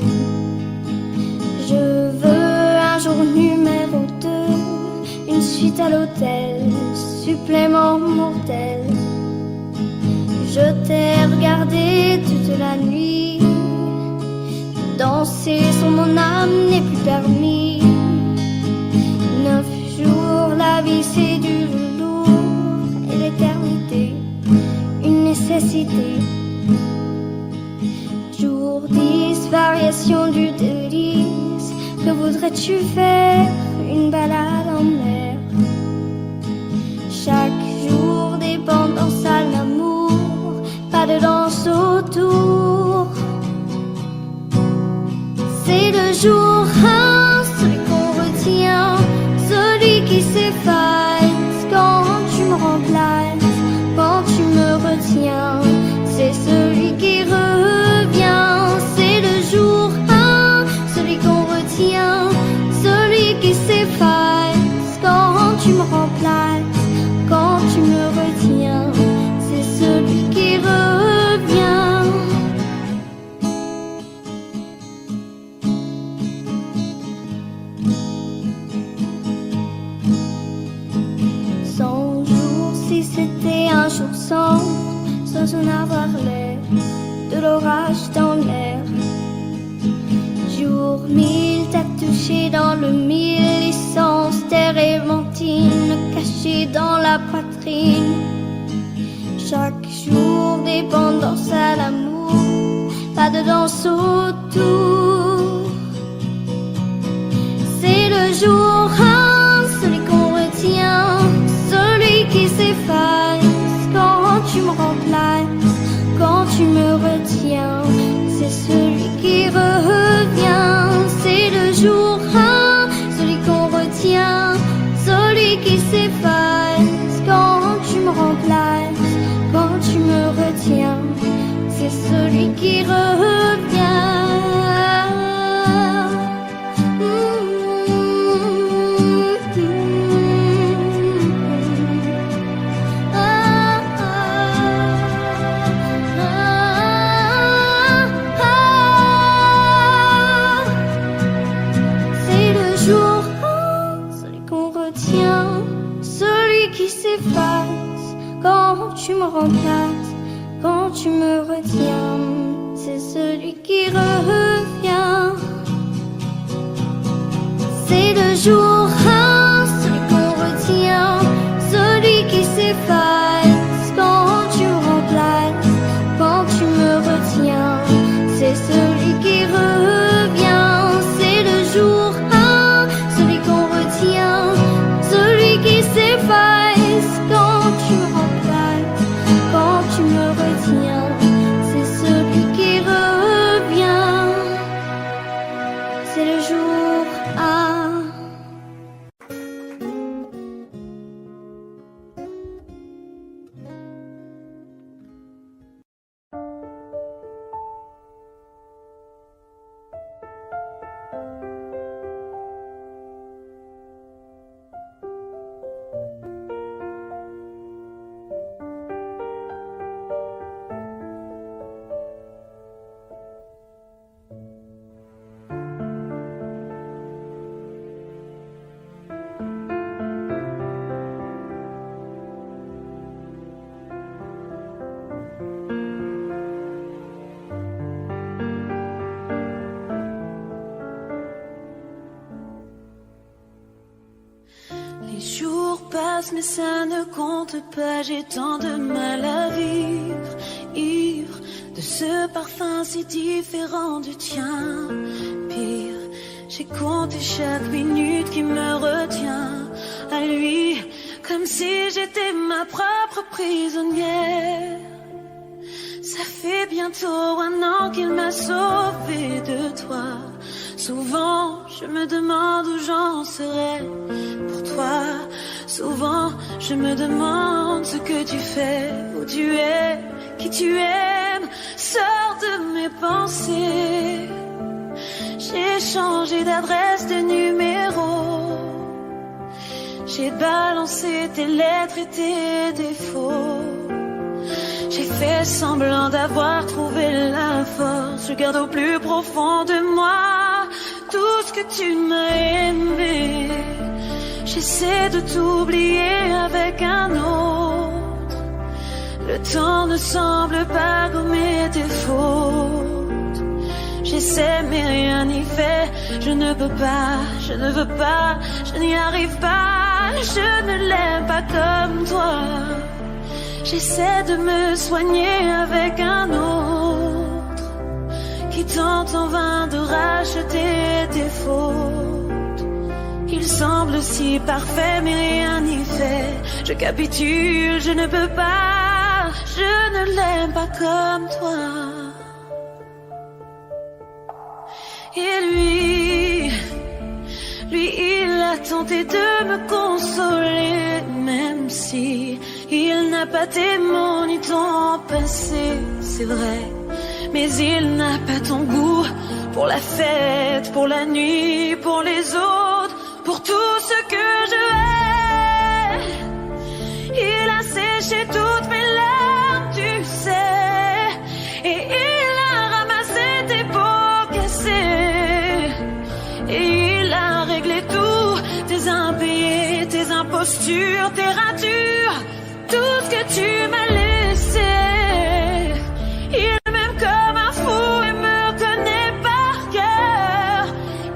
Je veux un jour numéro 2, une suite à l'hôtel, supplément mortel. Je t'ai regardé toute la nuit, danser sur mon âme n'est plus permis. 9 jours, la vie c'est du velours et l'éternité, une nécessité. Jour 10, variation du délice, que voudrais-tu faire? Une balade en mer. Chaque jour, dépendance à l'amour, pas de danse autour. C'est le jour 1, celui qu'on retient, celui qui s'efface quand tu me remplaces, quand tu me retiens. C'est celui qui revient, c'est le jour 1, celui qu'on retient, celui qui s'efface quand tu me remplaces, quand tu me retiens. C'est celui qui revient. sans en avoir l'air, de l'orage dans l'air. Jour 1000, t'as touché dans le mille, essence, terre et mentine, cachée dans la poitrine. Chaque jour, dépendance à l'amour, pas de danse autour. C'est le jour 1, celui qu'on retient, celui qui s'efface quand tu me remplaces, quand tu me retiens. C'est celui qui revient. tu me remplaces, quand tu me retiens, c'est celui qui revient. C'est le jour 1, celui qu'on retient, celui qui s'efface quand tu me remplaces, quand tu me retiens, c'est celui qui revient. C'est le jour 1, celui qu'on retient, celui qui s'efface quand tu me remplaces, quand tu me retiens, c'est celui qui revient. C'est le jour 1. Les jours passent mais ça ne compte pas, j'ai tant de mal à vivre, ivre de ce parfum si différent du tien. Pire, j'ai compté chaque minute qui me retient à lui, comme si j'étais ma propre prisonnière. Ça fait bientôt 1 an qu'il m'a sauvée de toi. Souvent, je me demande où j'en serais pour toi. Souvent, je me demande ce que tu fais, où tu es, qui tu aimes. Sors de mes pensées. J'ai changé d'adresse, de numéro. J'ai balancé tes lettres et tes défauts. J'ai fait semblant d'avoir trouvé la force. Je garde au plus profond de moi tout ce que tu m'as aimé. J'essaie de t'oublier avec un autre. Le temps ne semble pas gommer tes fautes. J'essaie mais rien n'y fait. Je ne peux pas, je ne veux pas, je n'y arrive pas. Je ne l'aime pas comme toi. J'essaie de me soigner avec un autre qui tente en vain de racheter tes fautes. Il semble si parfait mais rien n'y fait. Je capitule, je ne peux pas, je ne l'aime pas comme toi. Et lui, il a tenté de me consoler, même si il n'a pas tes mots ni ton passé, c'est vrai. Mais il n'a pas ton goût pour la fête, pour la nuit, pour les autres, pour tout ce que je hais. Il a séché toutes mes larmes, tu sais, et il a ramassé tes pots cassés. Et il a réglé tout, tes impayés, tes impostures, tes ratures, tout ce que tu m'as laissé. Il m'aime comme un fou et me connaît par cœur.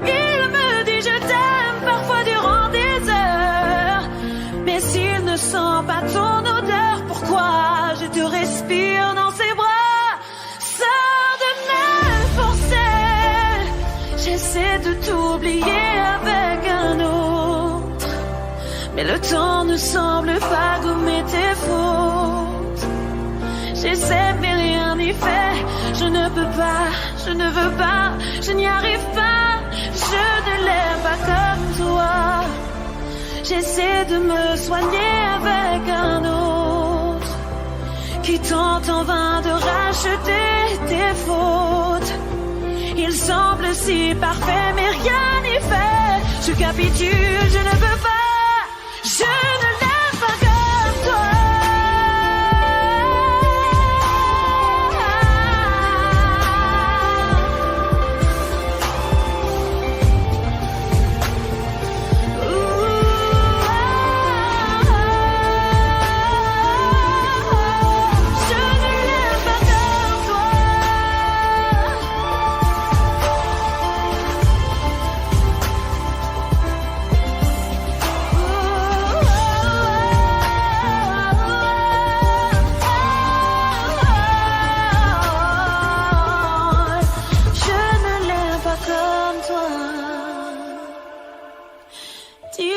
Il me dit je t'aime parfois durant des heures. Mais s'il ne sent pas ton odeur, pourquoi je te respire dans ses bras? Sors de mes pensées. J'essaie de t'oublier avec un autre, mais le temps ne semble pas gommer tes fautes. J'essaie mais rien n'y fait. Je ne peux pas, je ne veux pas, je n'y arrive pas. Je ne l'aime pas comme toi. J'essaie de me soigner avec un autre qui tente en vain de racheter tes fautes. Il semble si parfait mais rien n'y fait. Je capitule, je ne peux pas, je ne l'aime pas comme toi.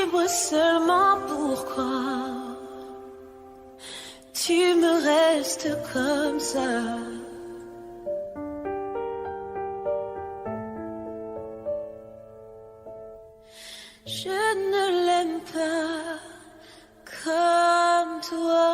Dis-moi seulement pourquoi tu me restes comme ça. Je ne l'aime pas comme toi.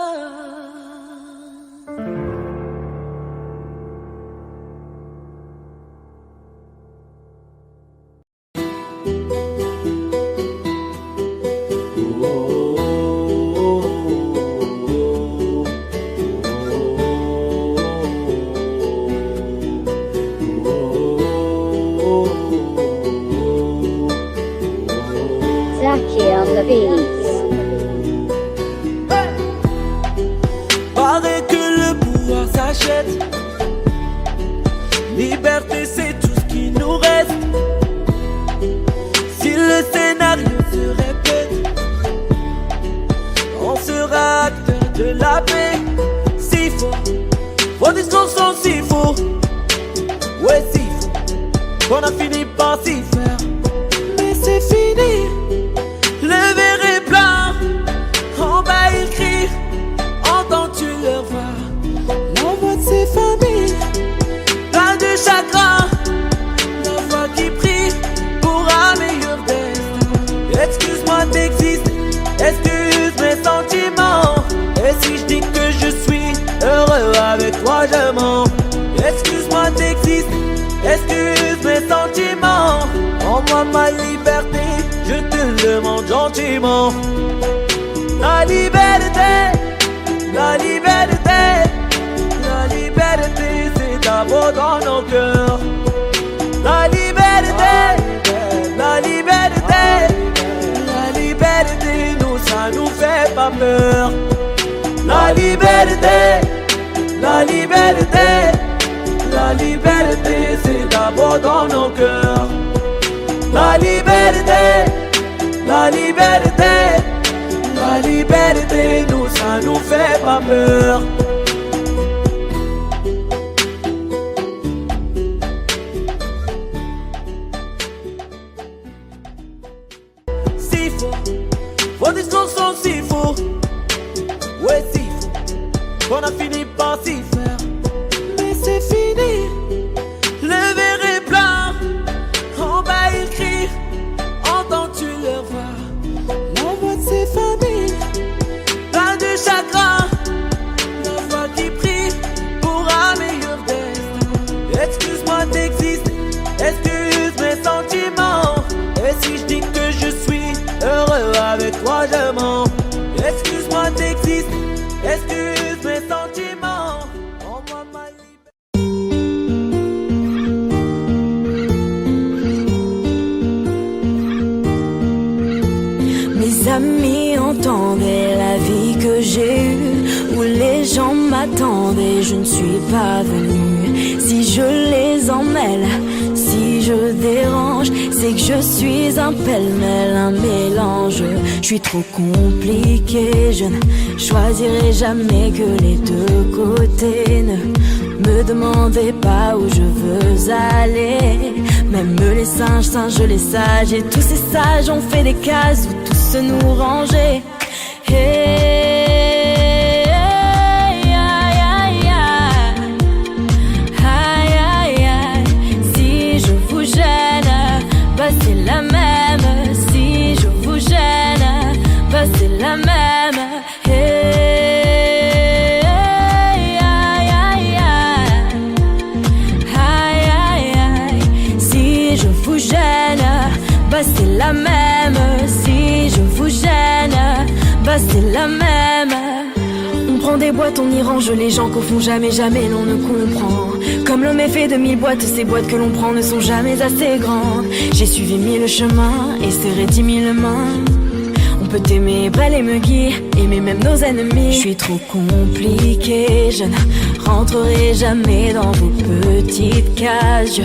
Paraît que le pouvoir s'achète. Liberté, c'est tout ce qui nous reste. Si le scénario se répète, on sera acteur de la paix. Si faux, vos discours sont si faux. Ouais, si faux, qu'on a fini par s'y faire. Mais c'est fini. Le verre est plein, en bas ils crient, entends-tu leur voix? La voix de ces familles, plein de chagrin, la voix qui prie pour un meilleur destin. Excuse-moi d'exister, excuse mes sentiments. Et si je dis que je suis heureux avec toi, je mens. Excuse-moi d'exister, excuse mes sentiments. Rends-moi ma liberté, je te demande gentiment. La liberté, la liberté, la liberté, c'est d'abord dans nos cœurs. La liberté, la liberté, la liberté, nous ça nous fait pas peur. La liberté, la liberté, la liberté, c'est d'abord dans nos cœurs. La liberté, la liberté, la liberté, nous ça nous fait pas peur. Si faux, vos discours sont si faux. Ouais, si faux, qu'on a fini par s'y faire. Mais c'est fini. Le verre est plein, en bas ils crient, entends-tu leur voix? La voix de ces familles, plein de chagrin, la voix qui prie pour un meilleur destin. Excuse-moi d'exister, excuse mes sentiments. Et si je dis que je suis heureux avec toi, je mens. Excuse-moi d'exister, excuse mes sentiments. Rends-moi ma Mes amis entendaient la vie que j'ai eue, où les gens m'attendaient, je ne suis pas venue. Si je les emmêle, si je dérange, c'est que je suis un pêle-mêle, un mélange. Je suis trop compliqué, je ne choisirai jamais que les deux côtés. Ne me demandez pas où je veux aller. Même les singes, singes les sages, et tous ces sages ont fait des cases où tous nous ranger. Hey, aïe, aïe, aïe, aïe, aïe. Si je vous gêne, bah c'est la même. Si je vous gêne, bah c'est la même. Hey, aïe, aïe, aïe, aïe, aïe. Si je vous gêne, bah c'est la même. Si je vous gêne, bah c'est la même. On prend des boîtes, on y range les gens qu'au fond jamais, jamais l'on ne comprend. Comme l'homme est fait de 1000 boîtes, ces boîtes que l'on prend ne sont jamais assez grandes. J'ai suivi 1000 chemins et serré 10 000 mains. On peut t'aimer, balayer, me guider, aimer même nos ennemis. Je suis trop compliqué, je ne rentrerai jamais dans vos petites cases. Je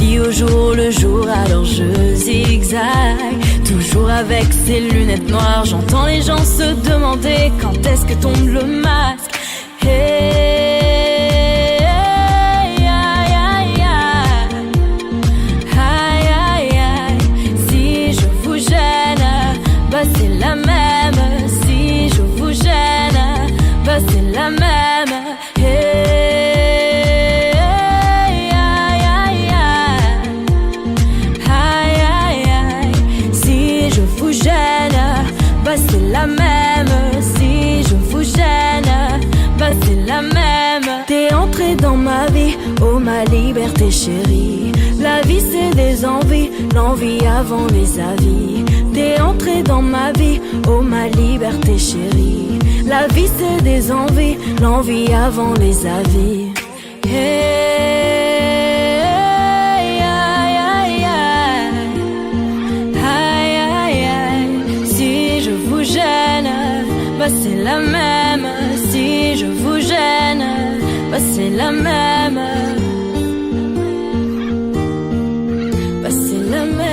vis au jour le jour, alors je zigzague. Toujours avec ces lunettes noires, j'entends les gens se demander quand est-ce que tombe le masque. Hey, aïe, aïe, aïe, aïe, aïe, aïe. Si je vous gêne, bah chérie. La vie c'est des envies, l'envie avant les avis. T'es entré dans ma vie, oh ma liberté chérie. La vie c'est des envies, l'envie avant les avis. Hey, aïe, aïe, aïe, aïe, aïe. Si je vous gêne, bah c'est la même. Si je vous gêne, bah c'est la même. Bah c'est la même.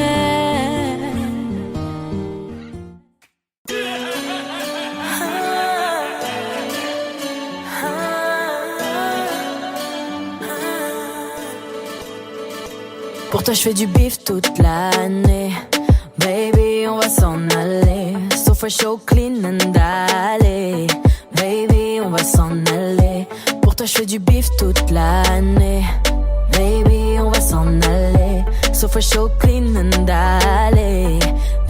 Pour toi je fais du bif toute l'année. Baby on va s'en aller. So fresh, so clean and aller. Baby on va s'en aller. Pour toi je fais du bif toute l'année. Baby on va s'en aller. So fresh, so clean and aller.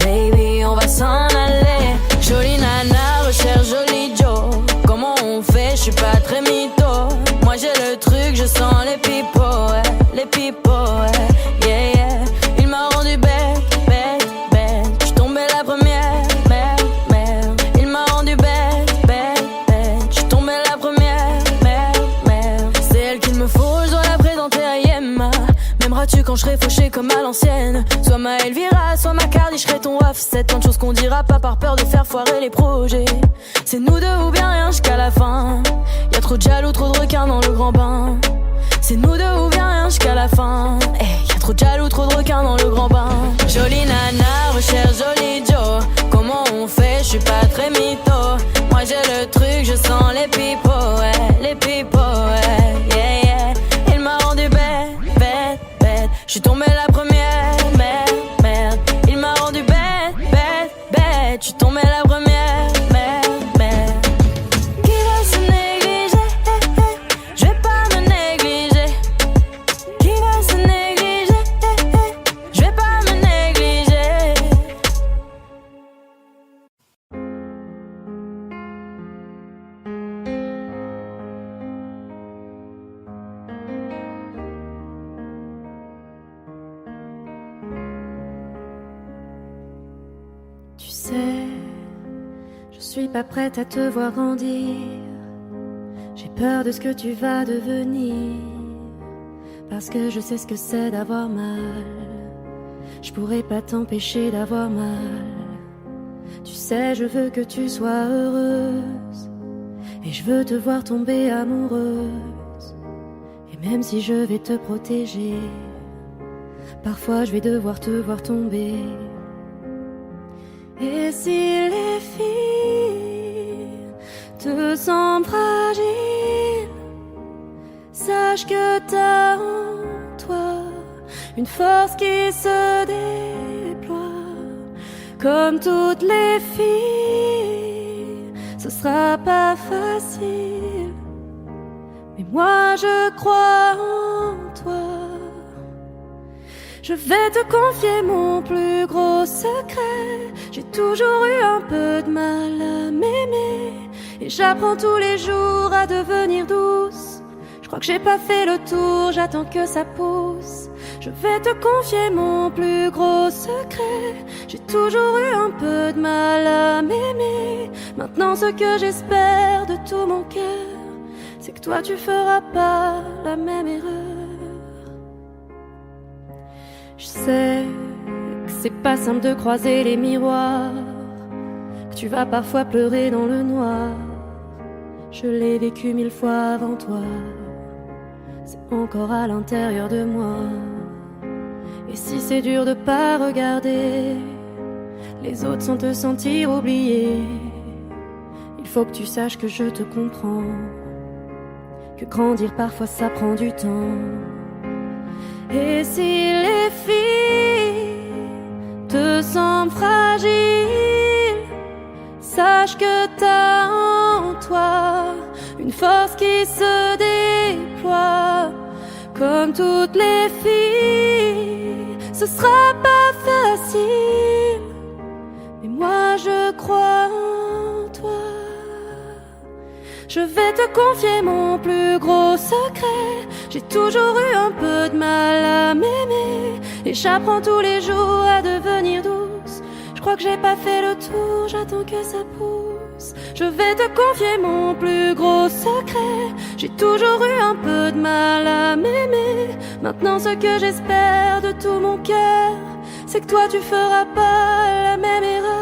Baby on va s'en aller. Jolie nana recherche joli Joe. Comment on fait, je suis pas très mytho. Moi j'ai le truc, je sens les pipos, ouais. Les pipos, ouais. Yeah, yeah. Il m'a rendu bête, bête, bête. J'suis tombée la première, merde, merde. Il m'a rendu bête, bête, bête. J'suis tombée la première, merde, merde. C'est elle qu'il me faut, je dois la présenter à Yemma. M'aimeras-tu quand je serai fauché comme à l'ancienne? Soit ma Elvira, soit ma Cardi, je serai ton Offset. Tant de choses qu'on dira pas par peur de faire foirer les projets. C'est nous deux ou bien rien jusqu'à la fin. Y'a trop de jaloux, trop de requins dans le grand bain. C'est nous deux ou bien rien jusqu'à la fin. Hey, y'a trop de jaloux, trop de requins dans le grand bain. Jolie nana, recherche joli Joe. Comment on fait, je suis pas très mytho. Moi j'ai le truc, je sens les pipos, ouais. Les pipos, ouais, yeah, yeah. Il m'a rendu bête, bête, bête. J'suis tombée la première, merde, merde. Il m'a rendu bête, bête, bête. J'suis tombée la première, merde, merde. Qui va se négliger, je vais pas me négliger. Qui va se négliger, je vais pas me négliger. Tu sais, je suis pas prête à te voir grandir. J'ai peur de ce que tu vas devenir. Parce que je sais ce que c'est d'avoir mal. Je pourrais pas t'empêcher d'avoir mal. Tu sais, je veux que tu sois heureuse. Et je veux te voir tomber amoureuse. Et même si je vais te protéger, parfois je vais devoir te voir tomber. Et si les filles te sentent fragile, sache que t'as en toi une force qui se déploie. Comme toutes les filles, ce sera pas facile, mais moi je crois en toi. Je vais te confier mon plus gros secret. J'ai toujours eu un peu de mal à m'aimer, et j'apprends tous les jours à devenir douce. Je crois que j'ai pas fait le tour, j'attends que ça pousse. Je vais te confier mon plus gros secret. J'ai toujours eu un peu de mal à m'aimer. Maintenant ce que j'espère de tout mon cœur, c'est que toi tu feras pas la même erreur. Je sais que c'est pas simple de croiser les miroirs, que tu vas parfois pleurer dans le noir. Je l'ai vécu 1000 fois avant toi, c'est encore à l'intérieur de moi. Et si c'est dur de pas regarder les autres sans te sentir oublié, il faut que tu saches que je te comprends, que grandir parfois ça prend du temps. Et si les filles te sentent fragile, sache que t'as en toi une force qui se déploie. Comme toutes les filles, ce sera pas facile, mais moi je crois en toi. Je vais te confier mon plus gros secret. J'ai toujours eu un peu de mal à m'aimer et j'apprends tous les jours à devenir douce. Je crois que j'ai pas fait le tour, j'attends que ça pousse. Je vais te confier mon plus gros secret. J'ai toujours eu un peu de mal à m'aimer. Maintenant ce que j'espère de tout mon cœur, c'est que toi tu feras pas la même erreur.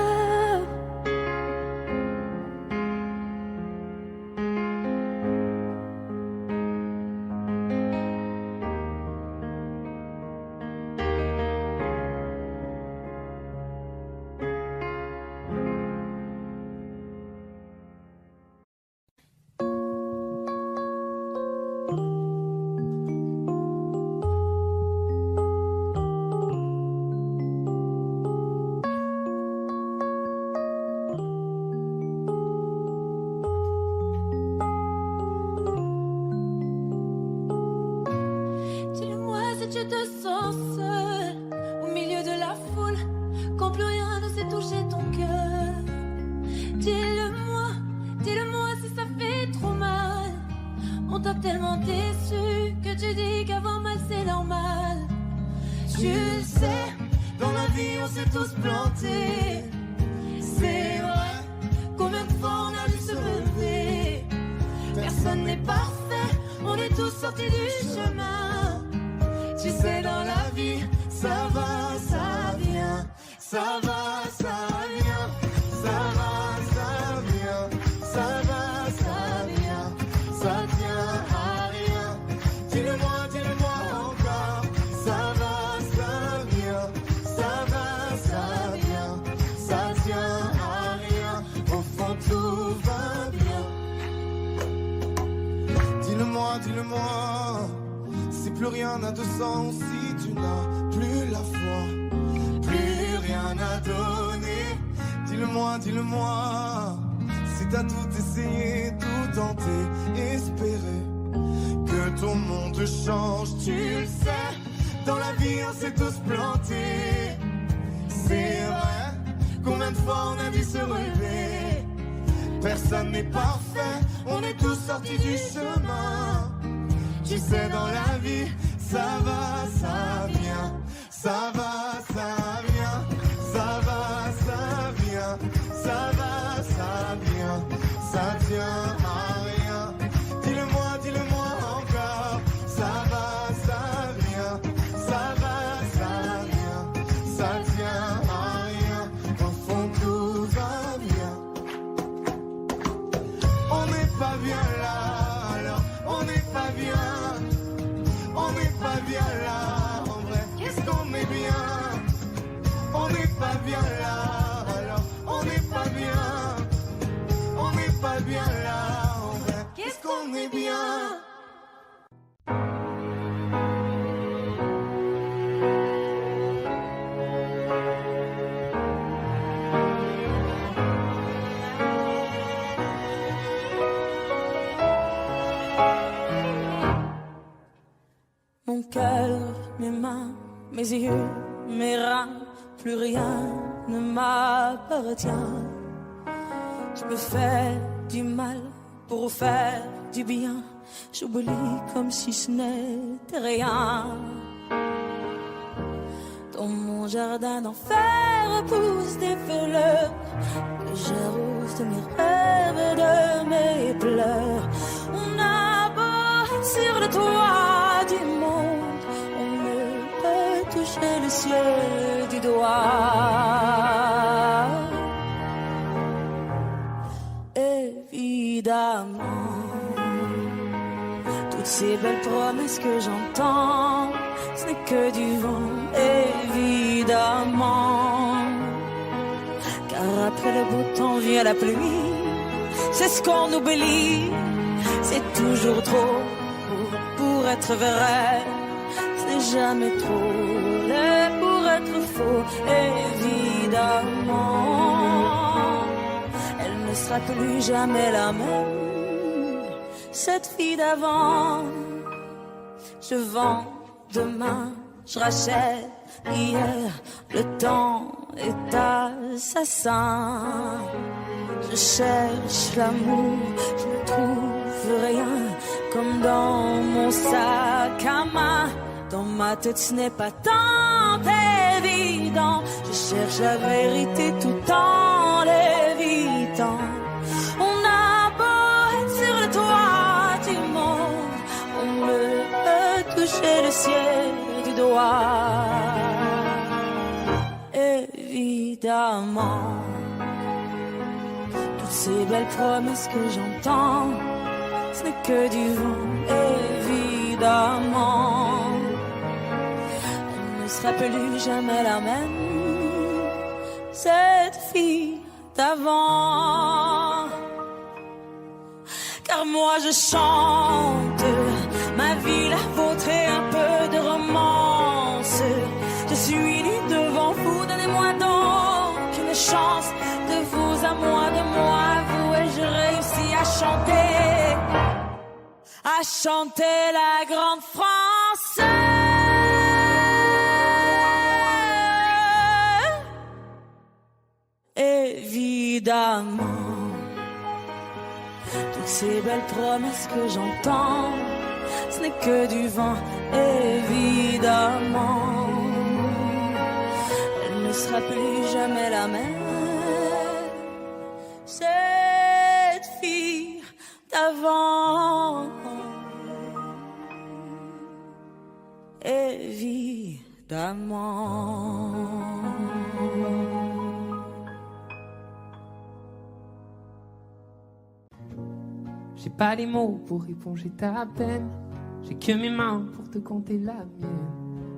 Tu te sens seul au milieu de la foule, quand plus rien ne sait toucher ton cœur. Dis-le-moi si ça fait trop mal. On t'a tellement déçu que tu dis qu'avoir mal c'est normal. Tu le sais, dans la vie on s'est tous plantés. C'est vrai, combien de fois on a dû se relever. Personne n'est parfait, on est tous sortis du chemin. Tu sais, dans la vie, ça va, ça vient. Ça va, ça vient. Ça va, ça vient. Ça va, ça vient. Ça tient à rien. Dis-le-moi encore. Ça va, ça vient. Ça va, ça vient. Ça tient à rien. Au fond, tout va bien. Dis-le-moi. Si plus rien n'a de sens, si tu n'as plus la foi, plus rien à donner. Dis-le-moi. Si t'as tout essayé, tout tenté, espéré que ton monde change, tu le sais. Dans la vie, on s'est tous plantés. C'est vrai, combien de fois on a dû se relever. Personne n'est parfait, on est tous sortis du chemin. Tu sais, dans la vie, ça va, ça vient. Ça va, ça vient. Ça va, ça vient. Ça va, ça vient. Ça tient à rien. Dis-le-moi encore. Ça va, ça vient. Ça va, ça vient. Ça tient à rien. Au fond, tout va bien. On n'est pas bien là, alors on n'est pas bien. On n'est pas bien là, en vrai, qu'est-ce qu'on est bien. On n'est pas bien là, alors on n'est pas bien. On n'est pas bien là, en vrai, qu'est-ce qu'on est bien. Mon cœur, mes mains, mes yeux, mes reins, plus rien ne m'appartient. Je me fais du mal pour faire du bien. J'oublie comme si ce n'était rien. Dans mon jardin d'enfer poussent des fleurs que j'arrose de mes rêves et de mes pleurs. On a beau être sur le toit du monde, on ne peut toucher le ciel du doigt. Évidemment, toutes ces belles promesses que j'entends, ce n'est que du vent, évidemment. Car après le beau temps vient la pluie, c'est ce qu'on oublie. C'est toujours trop pour être vrai, ce n'est jamais trop laid pour être faux, évidemment. Elle ne sera plus jamais la même, cette fille d'avant. Je vends demain, je rachète hier, le temps est assassin. Je cherche l'amour, je ne trouve rien, comme dans mon sac à main. Dans ma tête ce n'est pas tant évident. Je cherche la vérité tout en l'évitant. On a beau être sur le toit du monde, on peut toucher le ciel du doigt. Évidemment, toutes ces belles promesses que j'entends, ce n'est que du vent, évidemment. Elle ne sera plus jamais la même, cette fille d'avant. Car moi je chante ma vie, la vôtre et un peu de romance. Je suis nue devant vous, donnez-moi donc une chance. De vous à moi, de moi à vous, et je réussis à chanter la grande France. Évidemment, toutes ces belles promesses que j'entends, ce n'est que du vent, évidemment. Elle ne sera plus jamais la même, cette fille d'avant. Évidemment. J'ai pas les mots pour éponger ta peine. J'ai que mes mains pour te compter la mienne.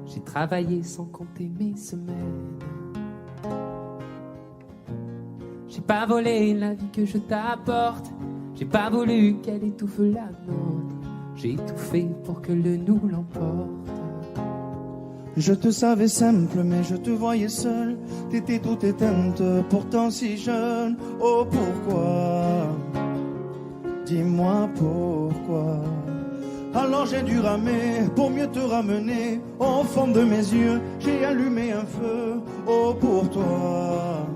J'ai travaillé sans compter mes semaines. J'ai pas volé la vie que je t'apporte. J'ai pas voulu qu'elle étouffe la nôtre. J'ai tout fait pour que le nous l'emporte. Je te savais simple, mais je te voyais seule. T'étais toute éteinte, pourtant si jeune. Oh pourquoi? Dis-moi pourquoi. Alors j'ai dû ramer pour mieux te ramener. Au fond de mes yeux, j'ai allumé un feu. Oh pour toi,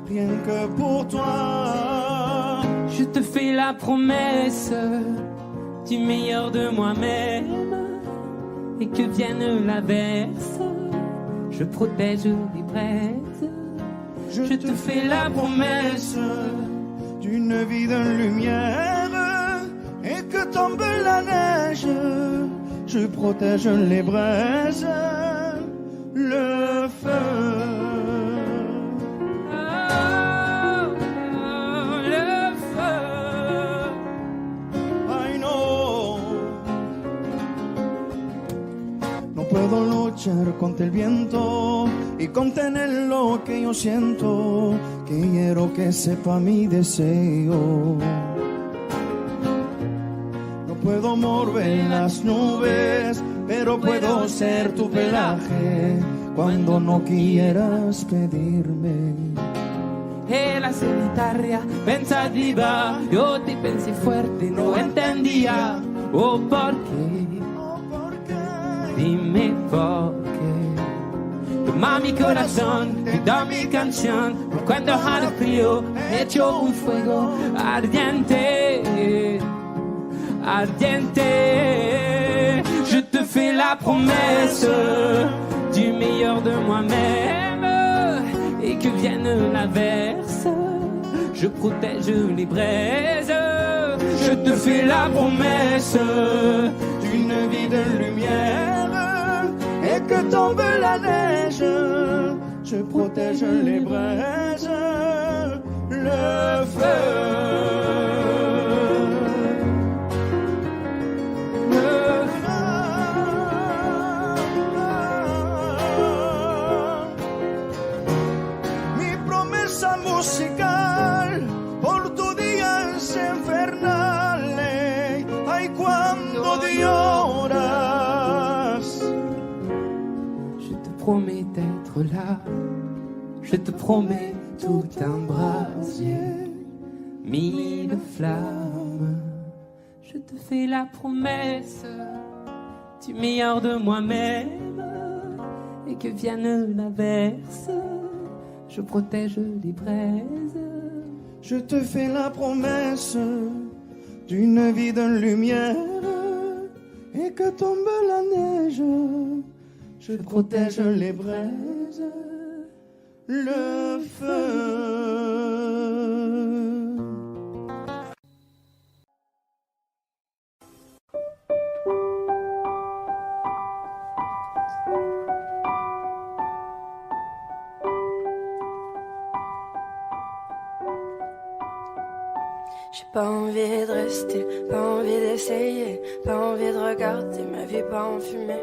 rien que pour toi. Je te fais la promesse du meilleur de moi-même. Et que vienne l'averse, je protège les braises. Je te fais la promesse d'une vie de lumière. Et que tombe la neige, je protège les braises, le feu. Le feu. I know. No puedo luchar contra el viento y contener lo que yo siento. Quiero que sepa mi deseo. No puedo mover las nubes, pero puedo ser tu pelaje cuando no quieras pedirme. E la solitaria pensativa, yo te pensé fuerte, no entendía. Oh, ¿por qué? Dime por qué. Toma mi corazón, te da mi canción. Cuando haga frío, echo un fuego ardiente, ardiente. Je te fais la promesse du meilleur de moi-même. Et que vienne l'averse, je protège les braises. Je te fais la promesse d'une vie de lumière. Et que tombe la neige, je protège les braises, le feu. Mi promesa musical por tu día es infernal. Ay, cuando lloras. Je te promets d'être là. Je te promets tout un brasier, mille flammes. Je te fais la promesse du meilleur de moi-même. Et que vienne l'averse, je protège les braises. Je te fais la promesse d'une vie de lumière. Et que tombe la neige, je protège les braises, le feu. J'ai pas envie de rester, pas envie d'essayer, pas envie de regarder ma vie pas en fumée.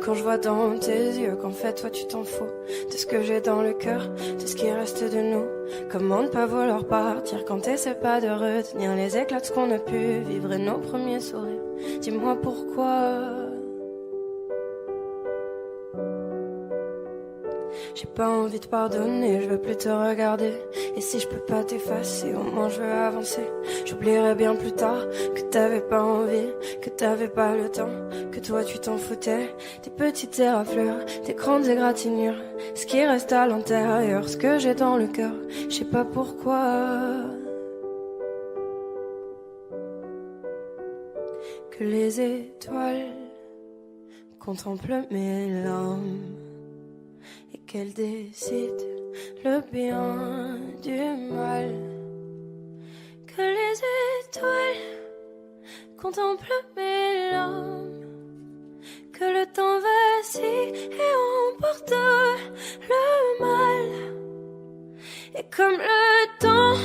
Quand je vois dans tes yeux qu'en fait toi tu t'en fous de ce que j'ai dans le cœur, de ce qui reste de nous. Comment ne pas vouloir partir quand t'essaies pas de retenir les éclats de ce qu'on a pu vivre et nos premiers sourires. Dis-moi pourquoi. J'ai pas envie de pardonner, je veux plus te regarder. Et si je peux pas t'effacer, au moins je veux avancer. J'oublierai bien plus tard que t'avais pas envie, que t'avais pas le temps, que toi tu t'en foutais. Des petites éraflures, des grandes égratignures, ce qui reste à l'intérieur, ce que j'ai dans le cœur, je sais pas pourquoi. Que les étoiles contemplent mes larmes et qu'elles décident le bien du mal. Que les étoiles contemplent mes larmes, que le temps vacille et emporte le mal. Et comme le temps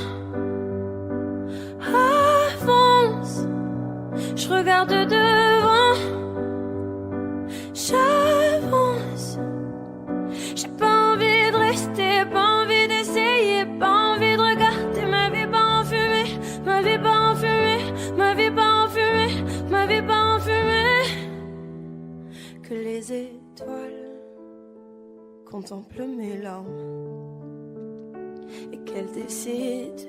avance, je regarde devant, j'avance. J'ai pas envie de rester, pas envie d'essayer, pas envie de regarder ma vie pas en fumée, ma vie pas en fumée, ma vie pas en fumée, ma vie pas en fumée. Que les étoiles contemplent mes larmes et qu'elles décident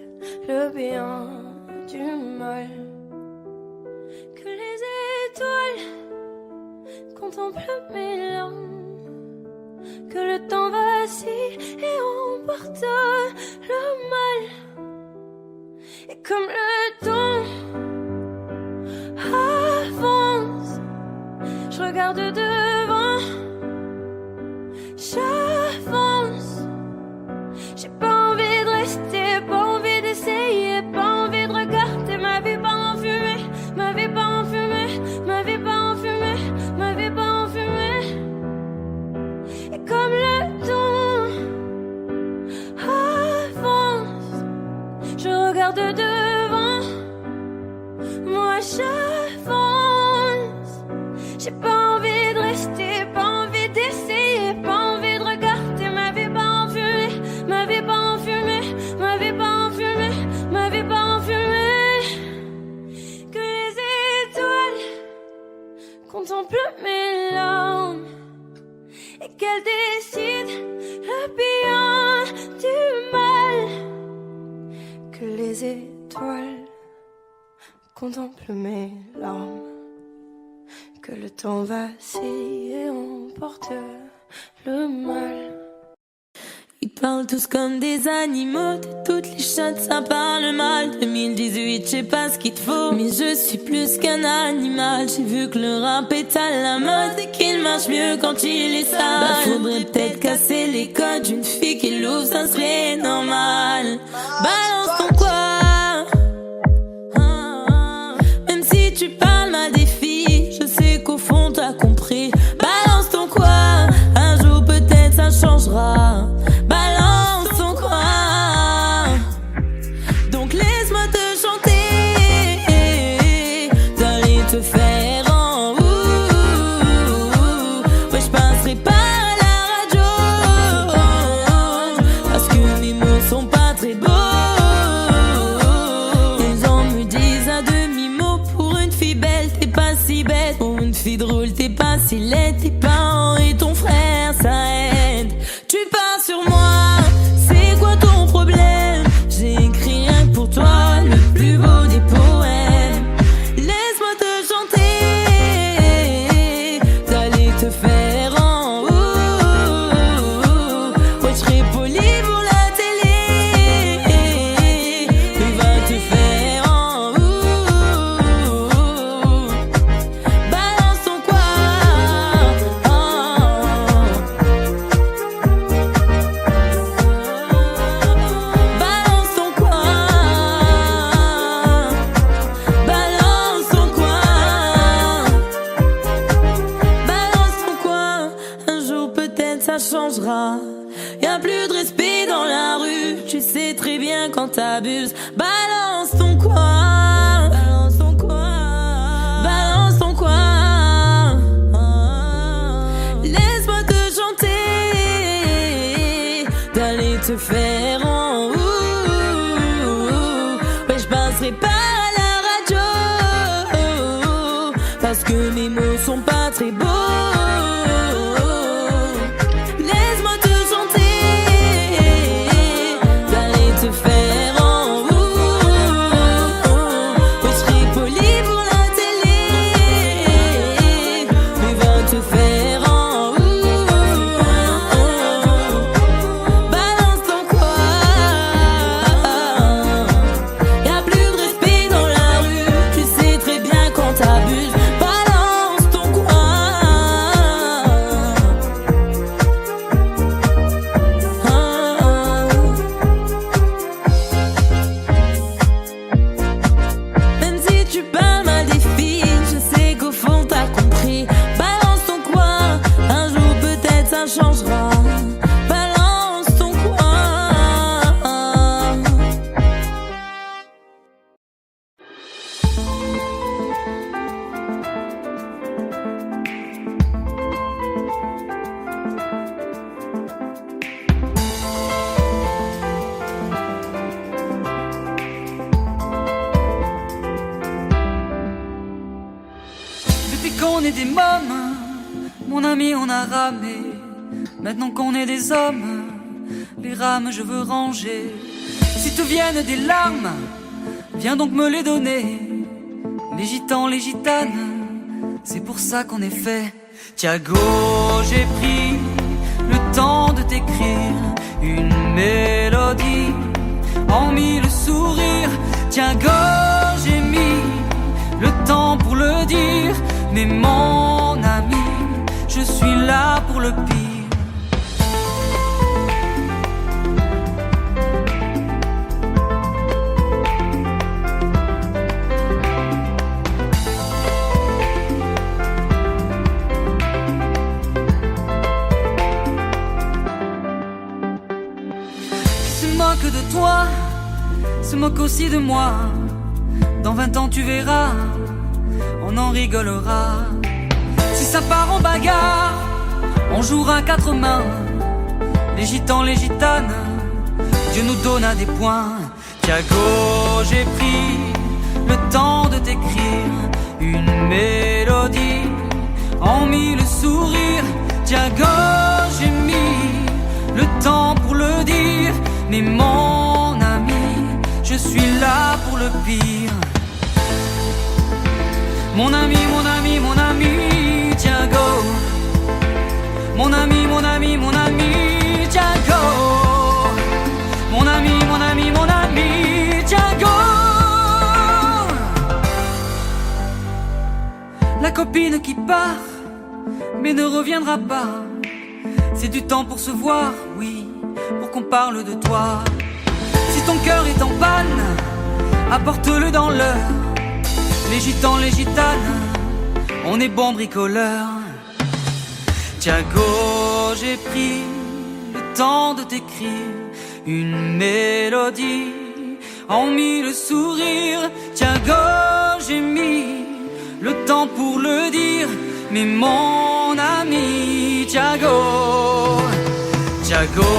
le bien du mal. Que les étoiles contemplent mes larmes, que le temps vacille et emporte le mal. Et comme le temps avance, je regarde devant, j'avance. J'ai pas envie de rester, pas envie d'essayer, pas envie de regarder ma vie pas en fumée, ma vie pas en fumée, ma vie pas en fumée, ma vie pas en fumée. Et comme le temps avance, je regarde devant, moi j'avance. J'ai pas envie de rester, pas envie d'essayer, pas envie de regarder ma vie pas en fumée, ma vie pas en fumée, ma vie pas en fumée, ma vie pas en fumée. Que les étoiles contemplent mes larmes et qu'elles décident le bien du mal. Que les étoiles contemplent mes larmes, que le temps vacille et emporte le mal. Ils parlent tous comme des animaux, de toutes les chattes ça parle mal. 2018, je sais pas ce qu'il te faut, mais je suis plus qu'un animal. J'ai vu que le rap est à la mode et qu'il marche mieux quand il est sale. Bah faudrait peut-être casser les codes d'une fille qui l'ouvre, ça serait normal. Balance ton quoi, même si tu parles mal des filles, je sais qu'au fond t'as compris. Balance ton quoi, un jour peut-être ça changera. Balance ton quoi, donc laisse-moi te chanter, d'aller te faire en ouais, je passerai par la radio, parce que mes mots sont pas très beaux. changera. Y'a plus de respect dans la rue. Tu sais très bien quand t'abuses. Balance ton coin. Balance ton coin. Balance ton coin. Laisse-moi te chanter. D'aller te faire en haut. Ouais, je passerai pas à la radio. Parce que mes mots sont pas très beaux. On est des mômes, mon ami on a ramé. Maintenant qu'on est des hommes, les rames je veux ranger. Si te viennent des larmes, viens donc me les donner. Les gitans, les gitanes, c'est pour ça qu'on est fait. Thiago, j'ai pris le temps de t'écrire une mélodie en mille sourires. Thiago, j'ai mis le temps pour le dire. Mais mon ami, je suis là pour le pire. Qui se moque de toi, se moque aussi de moi. Dans 20 ans tu verras, on en rigolera. Si ça part en bagarre, on jouera 4 mains. Les gitans, les gitanes, Dieu nous donna des points. Thiago, j'ai pris le temps de t'écrire une mélodie en mille sourires. Thiago, j'ai mis le temps pour le dire. Mais mon ami, je suis là pour le pire. Mon ami, mon ami, mon ami, Thiago. Mon ami, mon ami, mon ami, Thiago. Mon ami, mon ami, mon ami, Thiago. La copine qui part, mais ne reviendra pas. C'est du temps pour se voir, oui, pour qu'on parle de toi. Si ton cœur est en panne, apporte-le dans l'heure. Les gitans, les gitanes, on est bons bricoleurs. Thiago, j'ai pris le temps de t'écrire une mélodie en mille sourires. Thiago, j'ai mis le temps pour le dire. Mais mon ami, Thiago, Thiago,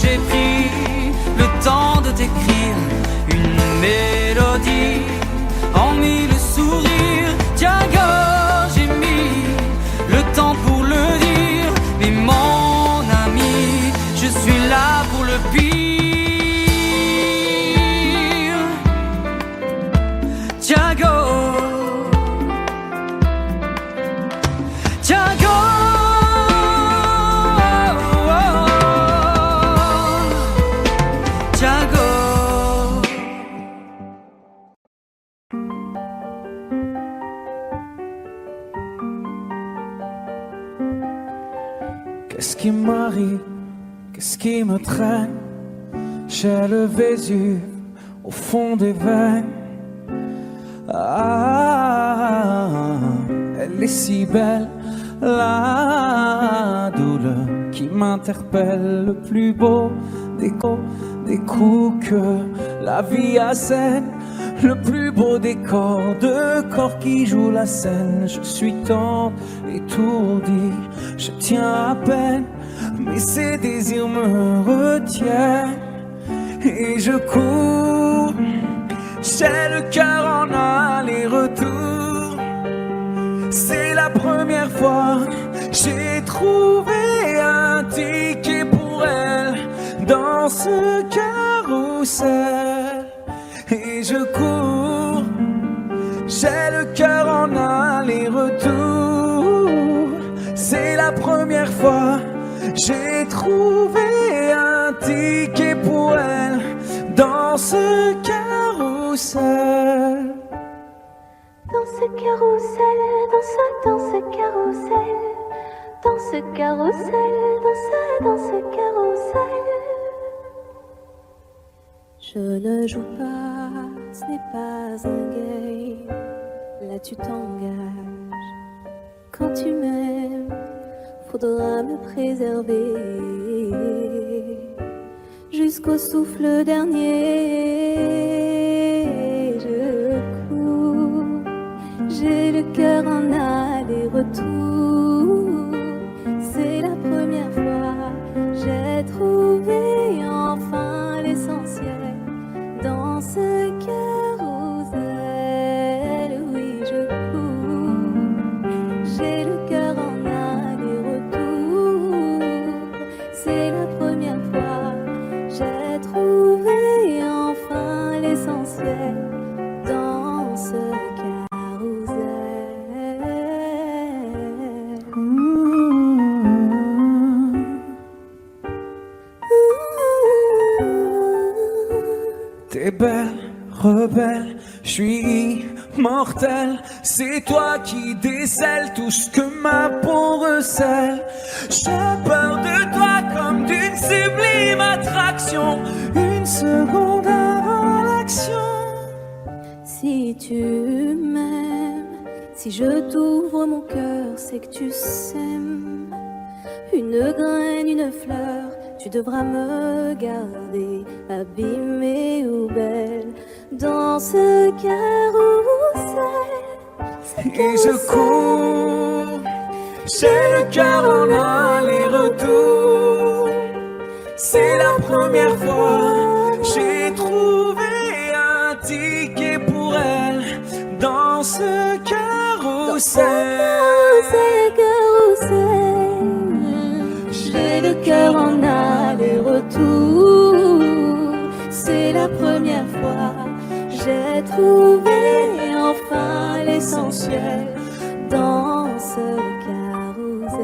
j'ai pris le temps de t'écrire une mélodie en mille sourires. Thiago, j'ai mis le temps pour le dire. Mais mon ami, je suis là pour le pire. Thiago, Thiago, Thiago. Qu'est-ce qui m'arrive? Qu'est-ce qui me traîne? J'ai le Vésuve au fond des veines. Ah, elle est si belle, la douleur qui qui m'interpelle, le plus beau des coups que la vie assène, le plus beau des corps, de corps qui jouent la scène. Je suis tant étourdi, je tiens à peine, mais ces désirs me retiennent et je cours. J'ai le cœur en aller-retour. C'est la première fois j'ai trouvé un ticket pour elle dans ce carrousel et je cours. J'ai le cœur en aller-retour. C'est la première fois j'ai trouvé un ticket pour elle dans ce carrousel. Dans ce carrousel, dans ce carrousel, dans ce carrousel, dans ce carrousel. Je ne joue pas, ce n'est pas un game. Là tu t'engages. Quand tu m'aimes, faudra me préserver jusqu'au souffle dernier. Je cours, j'ai le cœur en aller-retour. C'est la première fois j'ai trouvé enfin l'essentiel dans ce carrousel. Oui, je cours, j'ai le cœur en aller-retour. C'est la première fois j'ai trouvé enfin l'essentiel dans ce T'es belle, rebelle, je suis immortel. C'est toi qui décèles tout ce que ma peau recèle. J'ai peur de toi comme d'une sublime attraction. Une seconde avant l'action. Si tu m'aimes, si je t'ouvre mon cœur, c'est que tu sèmes une graine, une fleur. Tu devras me garder abîmée ou belle dans ce carrousel. Et je cours, j'ai le cœur en aller-retour. C'est la première fois j'ai trouvé un ticket pour elle dans ce carrousel. J'ai le cœur en aller-retour. C'est la première fois j'ai trouvé enfin l'essentiel dans ce carrousel.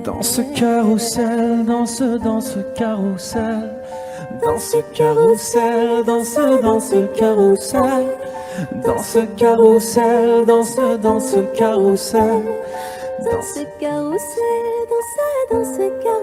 Dans ce carrousel, dans ce carrousel, dans ce carrousel, dans ce carrousel, dans ce carrousel, dans ce carrousel. Dans ce carrousel, dans ce carrousel.